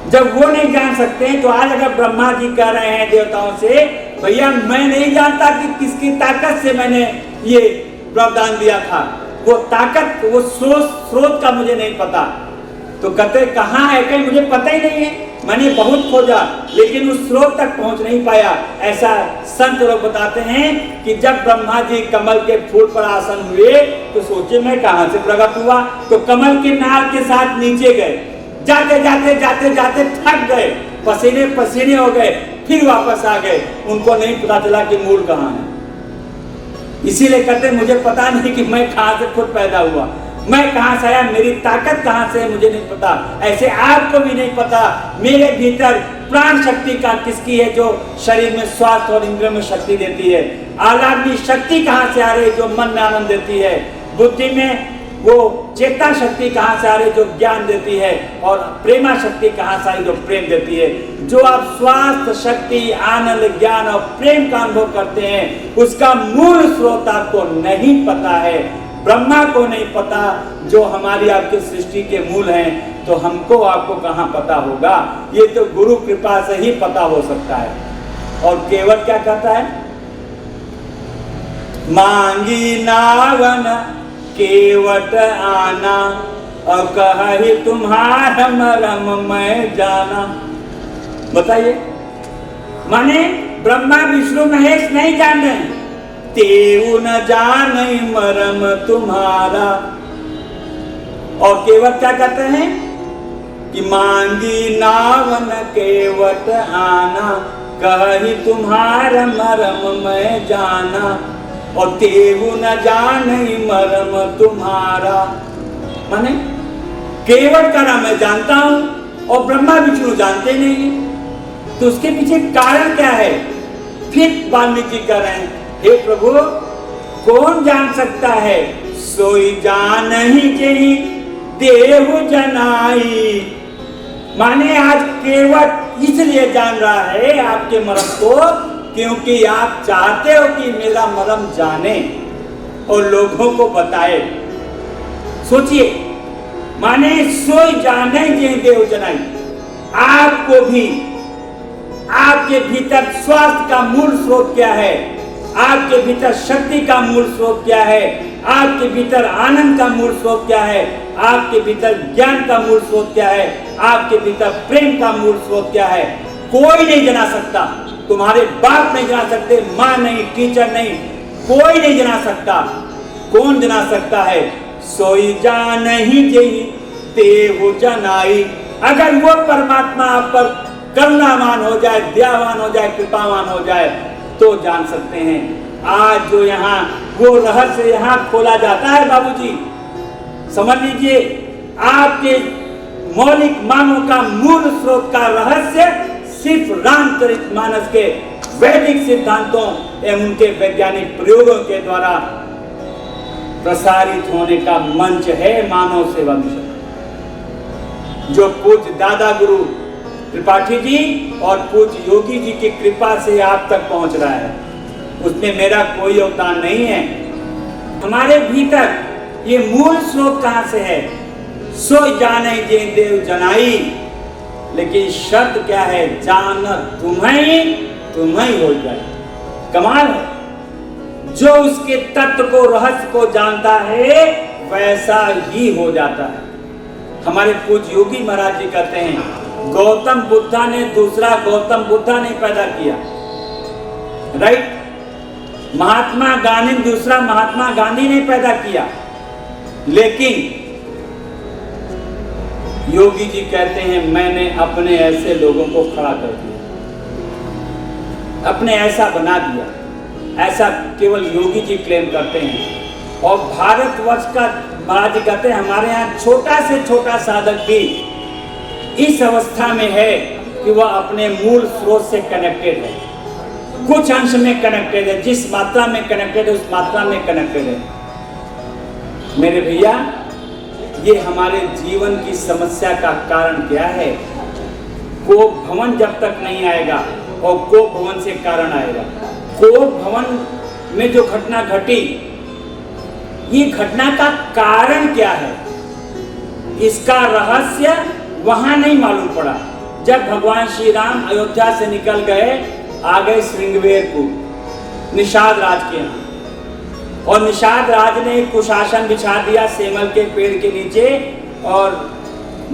जब वो नहीं जान सकते हैं, तो आज अगर ब्रह्मा जी कह रहे हैं देवताओं से भैया मैं नहीं जानता कि किसकी ताकत से मैंने ये वरदान दिया था, वो ताकत वो स्रोत का मुझे नहीं पता। तो कहते कहाँ है? कहीं मुझे पता ही नहीं है, मैंने बहुत खोजा लेकिन उस स्रोत तक पहुंच नहीं पाया। ऐसा संत लोग बताते हैं कि जब ब्रह्मा जी कमल के फूल पर आसन हुए, तो सोचे मैं कहाँ से प्रकट हुआ? तो कमल के नाल के साथ नीचे गए, जाते जाते जाते जाते थक गए, पसीने पसीने हो गए, फिर वापस आ गए। उनको नहीं पता चला कि मूल कहाँ है। इसीलिए कहते मुझे पता नहीं कि मैं कहाँ से खुद पैदा हुआ, मैं कहाँ से आया, मेरी ताकत कहाँ से है मुझे नहीं पता। ऐसे आपको भी नहीं पता मेरे भीतर प्राण शक्ति का किसकी है, जो शरीर में स्वास्थ्य और इंद्रियों में शक्ति देती है। आह्लादनी शक्ति कहाँ से आ रही है, जो मन में आनंद देती है। बुद्धि में वो चेतना शक्ति कहाँ से आ रही है, जो ज्ञान देती है। और प्रेमा शक्ति कहाँ से आ रही, जो प्रेम देती है। जो आप स्वास्थ्य, शक्ति, आनंद, ज्ञान और प्रेम का अनुभव करते हैं, उसका मूल स्रोत आपको नहीं पता है, ब्रह्मा को नहीं पता, जो हमारी आपकी सृष्टि के मूल हैं। तो हमको आपको कहाँ पता होगा? ये तो गुरु कृपा से ही पता हो सकता है। और केवल क्या कहता है? मांगी नावन केवट आना, और कही तुम्हारा मरम मैं जाना। बताइए, माने ब्रह्मा विष्णु महेश नहीं जान रहे, तेऊ न जाने मरम तुम्हारा। और केवट क्या कहते हैं कि मांगी नावन केवट आना, कही तुम्हारा मरम मैं जाना, और तेहु न जाने मरम तुम्हारा। माने केवट का नाम मैं जानता हूं और ब्रह्मा विष्णु जानते नहीं, तो उसके पीछे कारण क्या है? फिर वाल्मीकि कह रहे हैं, हे प्रभु कौन जान सकता है? सोई जान ही जही देहु जनाई। माने आज केवट इसलिए जान रहा है आपके मरम को क्योंकि आप चाहते हो कि मेरा मरम जाने और लोगों को बताए। सोचिए, माने सोई जाने जे देव जनाई। आपको भी आपके भीतर स्वास्थ्य का मूल स्रोत क्या है, आपके भीतर शक्ति का मूल स्रोत क्या है, आपके भीतर आनंद का मूल स्रोत क्या है, आपके भीतर ज्ञान का मूल स्रोत क्या है, आपके भीतर प्रेम का मूल स्रोत क्या है, कोई नहीं जना सकता। तुम्हारे बाप नहीं जना सकते, माँ नहीं, टीचर नहीं, कोई नहीं जना सकता। कौन जना सकता है? सोई जान ही जेहि तेहु जनाई। अगर वो परमात्मा आप पर करुणावान हो जाए, दयावान हो जाए, कृपावान हो जाए तो जान सकते हैं। आज जो यहाँ वो रहस्य यहाँ खोला जाता है बाबूजी, समझ लीजिए आपके मौलिक मानव का मूल स्रोत का रहस्य सिर्फ रामचरितमानस के वैदिक सिद्धांतों एवं उनके वैज्ञानिक प्रयोगों के द्वारा प्रसारित होने का मंच है मानव सेवा मिशन, जो पूज्य दादा गुरु त्रिपाठी जी और पूज्य योगी जी की कृपा से आप तक पहुंच रहा है। उसमें मेरा कोई योगदान नहीं है। हमारे भीतर ये मूल स्रोत कहां से है? सोई जाने जे देव जनाई। लेकिन शर्त क्या है? जान तुम्हें हो जाए। कमाल है, जो उसके तत्व को, रहस्य को जानता है वैसा ही हो जाता है। हमारे पूज्य योगी महाराज जी कहते हैं, गौतम बुद्धा ने दूसरा गौतम बुद्धा नहीं पैदा किया, राइट? महात्मा गांधी दूसरा महात्मा गांधी ने पैदा किया, लेकिन योगी जी कहते हैं मैंने अपने ऐसे लोगों को खड़ा कर दिया, अपने ऐसा बना दिया। ऐसा केवल योगी जी क्लेम करते हैं। और भारतवर्ष का महाराज जी कहते हैं हमारे यहाँ छोटा से छोटा साधक भी इस अवस्था में है कि वह अपने मूल स्रोत से कनेक्टेड है, कुछ अंश में कनेक्टेड है, जिस मात्रा में कनेक्टेड है उस मात्रा में कनेक्टेड है। मेरे भैया, ये हमारे जीवन की समस्या का कारण क्या है? कोप भवन जब तक नहीं आएगा और कोप भवन से कारण आएगा। कोप भवन में जो घटना घटी, ये घटना का कारण क्या है? इसका रहस्य वहां नहीं मालूम पड़ा। जब भगवान श्री राम अयोध्या से निकल गए, आ गए श्रृंगवेरपुर निषाद राज के यहाँ, और निषाद राज ने कुशासन बिछा दिया सेमल के पेड़ के नीचे, और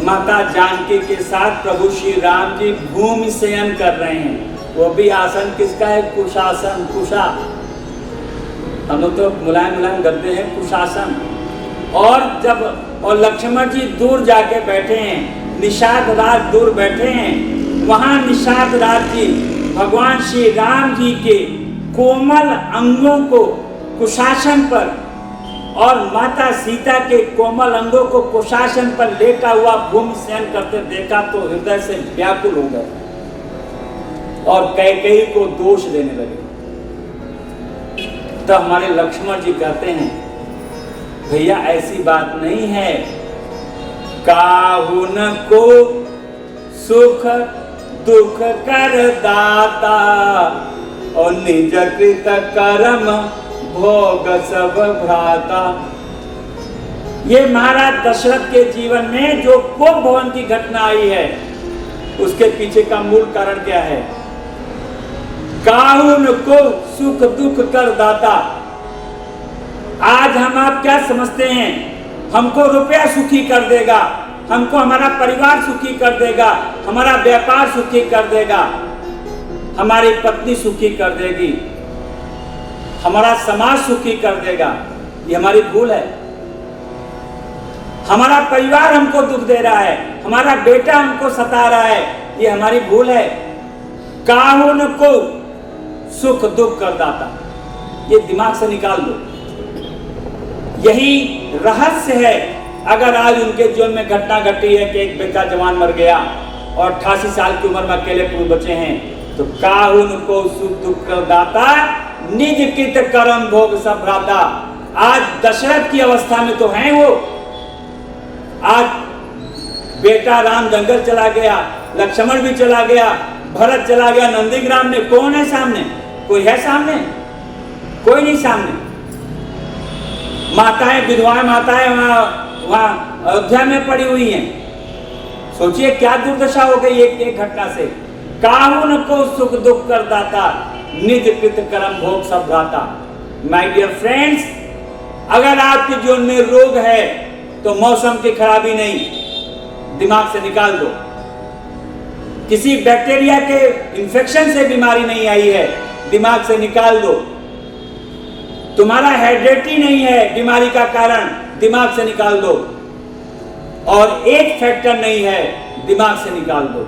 माता जानकी के साथ प्रभु श्री राम जी भूमि शयन कर रहे हैं। वो भी आसन किसका है? कुशासन, कुशा। हम लोग तो मुलायम मुलायम करते हैं, कुशासन। और लक्ष्मण जी दूर जाके बैठे हैं, निषाद राज दूर बैठे हैं। वहां निषाद राज जी भगवान श्री राम जी के कोमल अंगों को कुशासन पर और माता सीता के कोमल अंगों को कुशासन पर लेटा हुआ भूमि शयन करते देखा तो हृदय से व्याकुल हो गए और कैकेयी को दोष देने लगे। तो हमारे लक्ष्मण जी कहते हैं भैया ऐसी बात नहीं है, काहुन को सुख दुख कर दाता और निज कृत कर्म भोग सब भ्राता। ये महाराज दशरथ के जीवन में जो कोप भवन की घटना आई है, उसके पीछे का मूल कारण क्या है? काहुन को सुख दुख कर दाता। आज हम आप क्या समझते हैं? हमको रुपया सुखी कर देगा, हमको हमारा परिवार सुखी कर देगा, हमारा व्यापार सुखी कर देगा, हमारी पत्नी सुखी कर देगी, हमारा समाज सुखी कर देगा। ये हमारी भूल है। हमारा परिवार हमको दुख दे रहा है, हमारा बेटा हमको सता रहा है, ये हमारी भूल है। काहुन को सुख दुख कर दाता, ये दिमाग से निकाल दो। यही रहस्य है। अगर आज उनके जीवन में घटना घटी है कि एक बेटा जवान मर गया और 88 साल की उम्र में अकेले पूरे बचे हैं, तो काहुन को सुख दुख कर दाता, निज कित कर्म भोग सब भ्राता। आज दशरथ की अवस्था में तो हैं वो। आज बेटा राम जंगल चला गया, लक्ष्मण भी चला गया, भरत चला गया, नंदीग्राम में कौन है सामने? कोई है सामने? कोई नहीं सामने। माताएं, विधवाएं माताएं वहां अयोध्या में पड़ी हुई हैं। सोचिए क्या दुर्दशा हो गई एक घटना से। काहुन को सुख दुख कर दाता, निज कृत कर्म भोग सब भ्राता। माय डियर फ्रेंड्स, अगर आपके जीवन में रोग है तो मौसम की खराबी नहीं, दिमाग से निकाल दो। किसी बैक्टीरिया के इंफेक्शन से बीमारी नहीं आई है, दिमाग से निकाल दो। तुम्हारा हेरिडिटी नहीं है बीमारी का कारण, दिमाग से निकाल दो। और एक फैक्टर नहीं है, दिमाग से निकाल दो।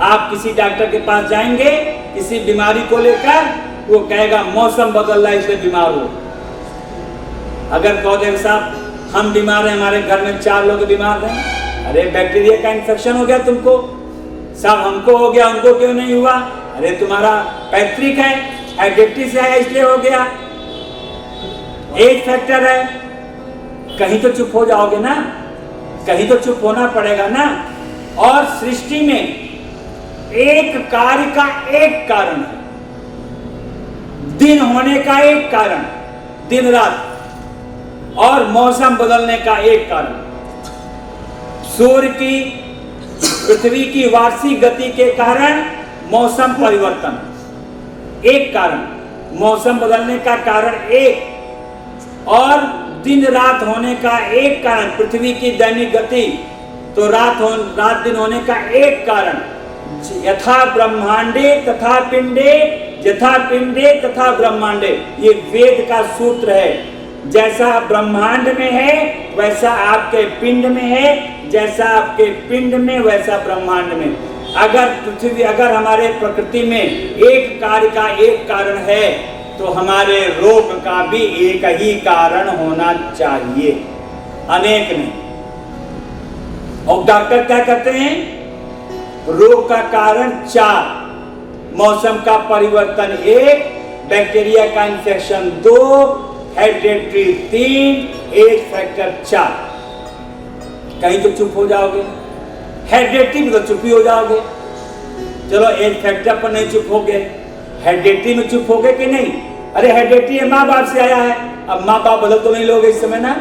आप किसी डॉक्टर के पास जाएंगे किसी बीमारी को लेकर, वो कहेगा मौसम बदल रहा है इसलिए बीमार हो। अगर कहो देख साहब हम बीमार हैं, हमारे घर में 4 लोग बीमार हैं, अरे बैक्टीरिया का इन्फेक्शन हो गया तुमको, साहब हमको हो गया उनको क्यों नहीं हुआ? अरे तुम्हारा पैतृक है, हेरिडिटी से है इसलिए हो गया। एक फैक्टर है। कहीं तो चुप हो जाओगे ना, कहीं तो चुप होना पड़ेगा ना। और सृष्टि में एक कार्य का एक कारण है, दिन होने का एक कारण, दिन रात, और मौसम बदलने का एक कारण। सूर्य की, पृथ्वी की वार्षिक गति के कारण मौसम परिवर्तन एक कारण, मौसम बदलने का कारण एक, और दिन रात होने का एक कारण, पृथ्वी की दैनिक गति, तो रात दिन होने का एक कारण। यथा ब्रह्मांडे तथा पिंडे, यथा पिंडे तथा ब्रह्मांडे, ये वेद का सूत्र है। जैसा ब्रह्मांड में है वैसा आपके पिंड में है, जैसा आपके पिंड में वैसा ब्रह्मांड में। अगर हमारे प्रकृति में एक कार्य का एक कारण है तो हमारे रोग का भी एक ही कारण होना चाहिए, अनेक नहीं। और डॉक्टर क्या कहते हैं? रोग का कारण 4, मौसम का परिवर्तन 1, बैक्टीरिया का इन्फेक्शन 2, हेरिडिटी 3, एज फैक्टर 4। कहीं तो चुप हो जाओगे, हेरिडिटी में तो चुप ही हो जाओगे। चलो एज फैक्टर पर नहीं चुप हो गए, हेरिडिटी में चुप हो गए कि नहीं? अरे हेरिडिटी माँ बाप से आया है, अब माँ बाप बदल तो नहीं लोगे इस समय ना,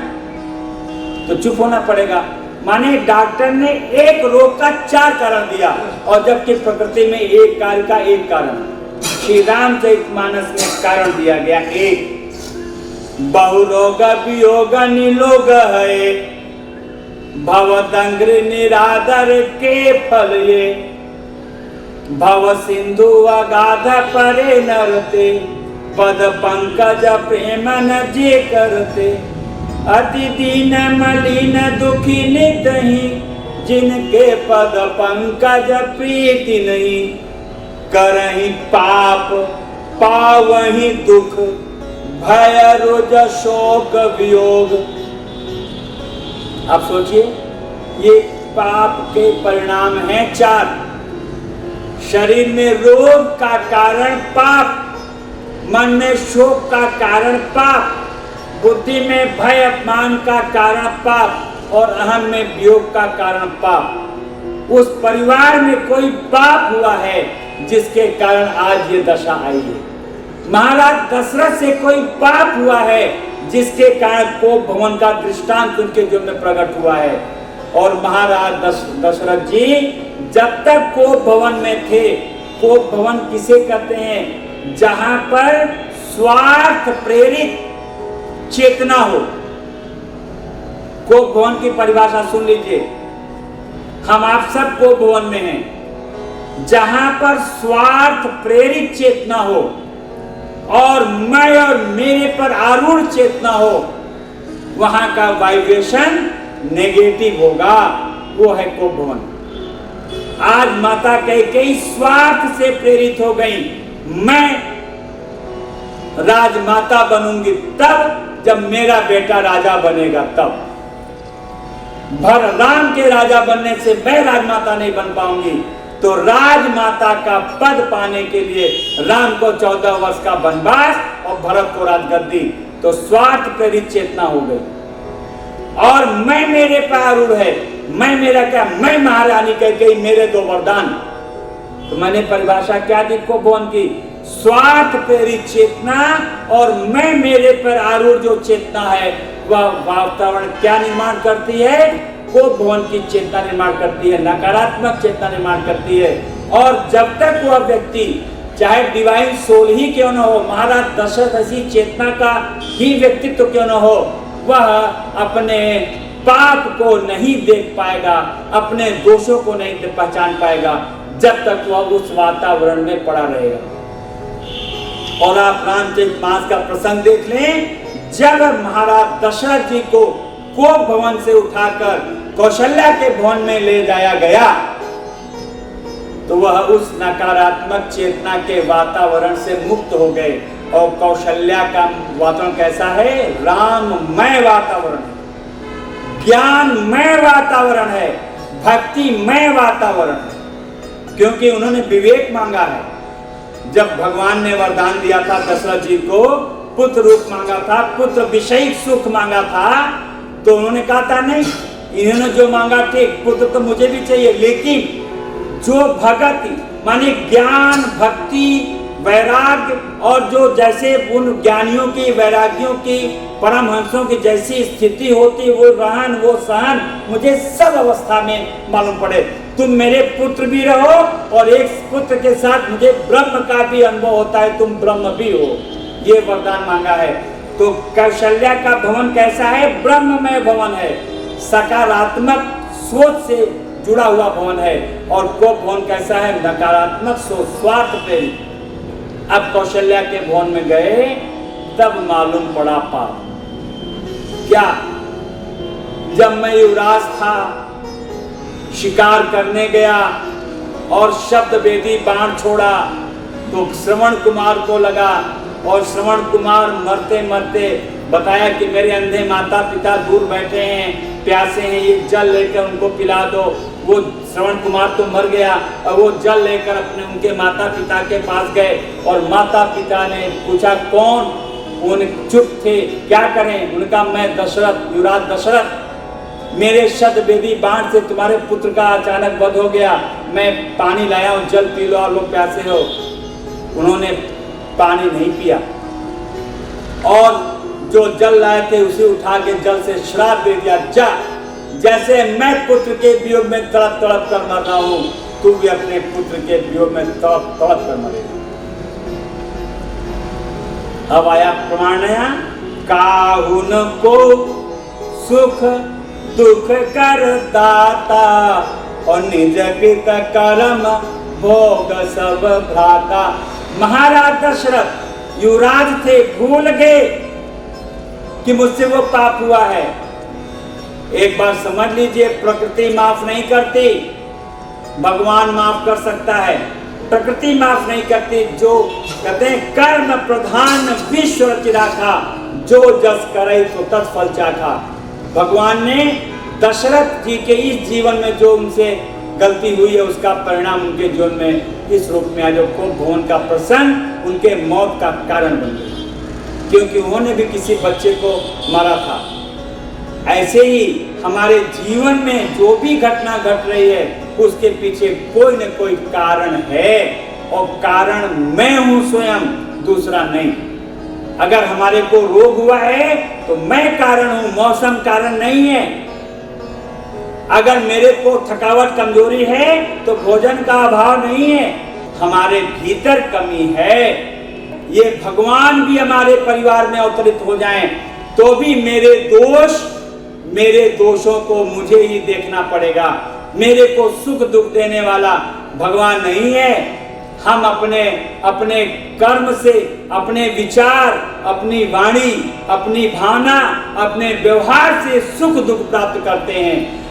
तो चुप होना पड़ेगा। माने डॉक्टर ने एक रोग का 4 कारण दिया, और जबकि प्रकृति में एक कार्य का एक कारण। श्री रामचरितमानस में कारण दिया गया एक। बहुरोग वियोग निलोग है, भवदंग्र निरादर के फल ये, भव सिंधु अगाध परे नरते, पद पंकज प्रेम न जे करते, अति दीन मलिन दुखी नितहि, जिनके पद पंकज प्रीति नहीं, करहि पाप पावहि दुख, भय रोज शोक वियोग। आप सोचिए, ये पाप के परिणाम हैं 4। शरीर में रोग का कारण पाप, मन में शोक का कारण पाप, बुद्धि में भय अपमान का कारण पाप, और अहम में वियोग का कारण पाप। उस परिवार में कोई पाप हुआ है जिसके कारण आज ये दशा आई है। महाराज दशरथ से कोई पाप हुआ है जिसके कारण कोप भवन का दृष्टांत उनके जीवन में प्रकट हुआ है। और महाराज दशरथ जी जब तक कोप भवन में थे, कोप भवन किसे कहते हैं? जहां पर स्वार्थ प्रेरित चेतना हो। कोप भवन की परिभाषा सुन लीजिए, हम आप सब कोप भवन में हैं। जहां पर स्वार्थ प्रेरित चेतना हो और मैं और मेरे पर आरूढ़ चेतना हो, वहां का वाइब्रेशन नेगेटिव होगा, वो है कोप भवन। आज माता कैकेयी स्वार्थ से प्रेरित हो गई, मैं राजमाता बनूंगी तब जब मेरा बेटा राजा बनेगा तब। भर राम के राजा बनने से मैं राजमाता नहीं बन पाऊंगी, तो राजमाता का पद पाने के लिए राम को 14 वर्ष का वनवास और भरत को राजगद्दी। तो स्वार्थ प्रेरित चेतना हो गई। और मैं मेरे पर आरूढ़ है, मैं मेरा क्या, मैं महारानी कह गई, मेरे 2 वरदान। तो मैंने परिभाषा क्या दी कोप भवन की? स्वार्थ प्रेरित चेतना और मैं मेरे पर आरूढ़ जो चेतना है वह वातावरण क्या निर्माण करती है? कोप भवन की चेतना निर्माण करती है, नकारात्मक चेतना निर्माण करती है। और जब तक वह व्यक्ति चाहे डिवाइन सोल ही क्यों न हो, महाराज दशरथ ऐसी चेतना का ही व्यक्तित्व क्यों न हो, वह अपने पाप को नहीं देख पाएगा, अपने दोषों को नहीं पहचान पाएगा जब तक वह उस वातावरण में पड़ा रहेगा। और आप रामचरितमानस का प्रसंग देख लें, जब महाराज दशरथ जी को कोप भवन से उठाकर कौशल्या के भवन में ले जाया गया, तो वह उस नकारात्मक चेतना के वातावरण से मुक्त हो गए। और कौशल्या का वातावरण कैसा है? राममय वातावरण है, ज्ञानमय वातावरण है, भक्तिमय वातावरण है, क्योंकि उन्होंने विवेक मांगा है। जब भगवान ने वरदान दिया था दशरथ जी को, पुत्र रूप मांगा था, पुत्र विषयिक सुख मांगा था, तो उन्होंने कहा था नहीं, इन्होंने जो मांगा ठीक, पुत्र तो मुझे भी चाहिए, लेकिन जो भक्ति माने ज्ञान, भक्ति, वैराग्य और जो जैसे उन ज्ञानियों की, वैरागियों की, परमहंसों की जैसी स्थिति होती, वो रहन, वो सहन मुझे सब अवस्था में मालूम पड़े। तुम मेरे पुत्र भी रहो और एक पुत्र के साथ मुझे ब्रह्म का भी अनुभव होता है, तुम ब्रह्म भी हो, ये वरदान मांगा है। तो कौशल्या का भवन कैसा है? ब्रह्ममय भवन है, सकारात्मक सोच से जुड़ा हुआ भवन है। और कोप भवन कैसा है? नकारात्मक सोच, स्वार्थ प्रेरित। अब कौशल्या के भवन में गए, तब मालूम पड़ा पाप क्या। जब मैं युवराज था, शिकार करने गया और शब्द वेदी बाण छोड़ा, तो श्रवण कुमार को लगा, और श्रवण कुमार मरते मरते बताया कि मेरे अंधे माता पिता दूर बैठे हैं, प्यासे हैं, ये जल लेकर उनको पिला दो। वो श्रवण कुमार तो मर गया, और वो जल लेकर अपने उनके माता पिता के पास गए, और माता पिता ने पूछा कौन? उन चुप थे, क्या करें? उनका मैं दशरथ, युवराज दशरथ, मेरे शब्द वेदी बाण से तुम्हारे पुत्र का अचानक वध हो गया, मैं पानी लाया हूँ, जल पी लो, आप लोग प्यासे हो। उन्होंने पानी नहीं पिया, और जो जल लाए थे उसे उठा के जल से श्राप दे दिया, जा, जैसे मैं पुत्र के वियोग में तड़प तड़प कर मर रहा हूं, तू भी अपने पुत्र के वियोग में तड़प तड़प कर मरेगा। अब आया प्रमाण नया, काहुन को सुख दुख कर दाता, और निज कृत कर्म भोग सब भ्राता। महाराज दशरथ युवराज थे, भूल गए कि मुझसे वो पाप हुआ है। एक बार समझ लीजिए, प्रकृति माफ नहीं करती, भगवान माफ कर सकता है, प्रकृति माफ नहीं करती। जो कहते हैं कर्म प्रधान विश्व रचिराखा, जो जस करे तो तत्फल चाखा। भगवान ने दशरथ जी के इस जीवन में जो उनसे गलती हुई है, उसका परिणाम उनके जीवन में इस रूप में आज कोप भवन का प्रसंग उनके मौत का कारण बन गया, क्योंकि उन्होंने भी किसी बच्चे को मारा था। ऐसे ही हमारे जीवन में जो भी घटना घट रही है, उसके पीछे कोई न कोई कारण है, और कारण मैं हूं स्वयं, दूसरा नहीं। अगर हमारे को रोग हुआ है तो मैं कारण हूं, मौसम कारण नहीं है। अगर मेरे को थकावट कमजोरी है तो भोजन का अभाव नहीं है, हमारे भीतर कमी है। ये भगवान भी हमारे परिवार में अवतरित हो जाएं तो भी मेरे दोषों को मुझे ही देखना पड़ेगा। मेरे को सुख दुख देने वाला भगवान नहीं है, हम अपने अपने कर्म से, अपने विचार, अपनी वाणी, अपनी भावना, अपने व्यवहार से सुख दुख प्राप्त करते हैं।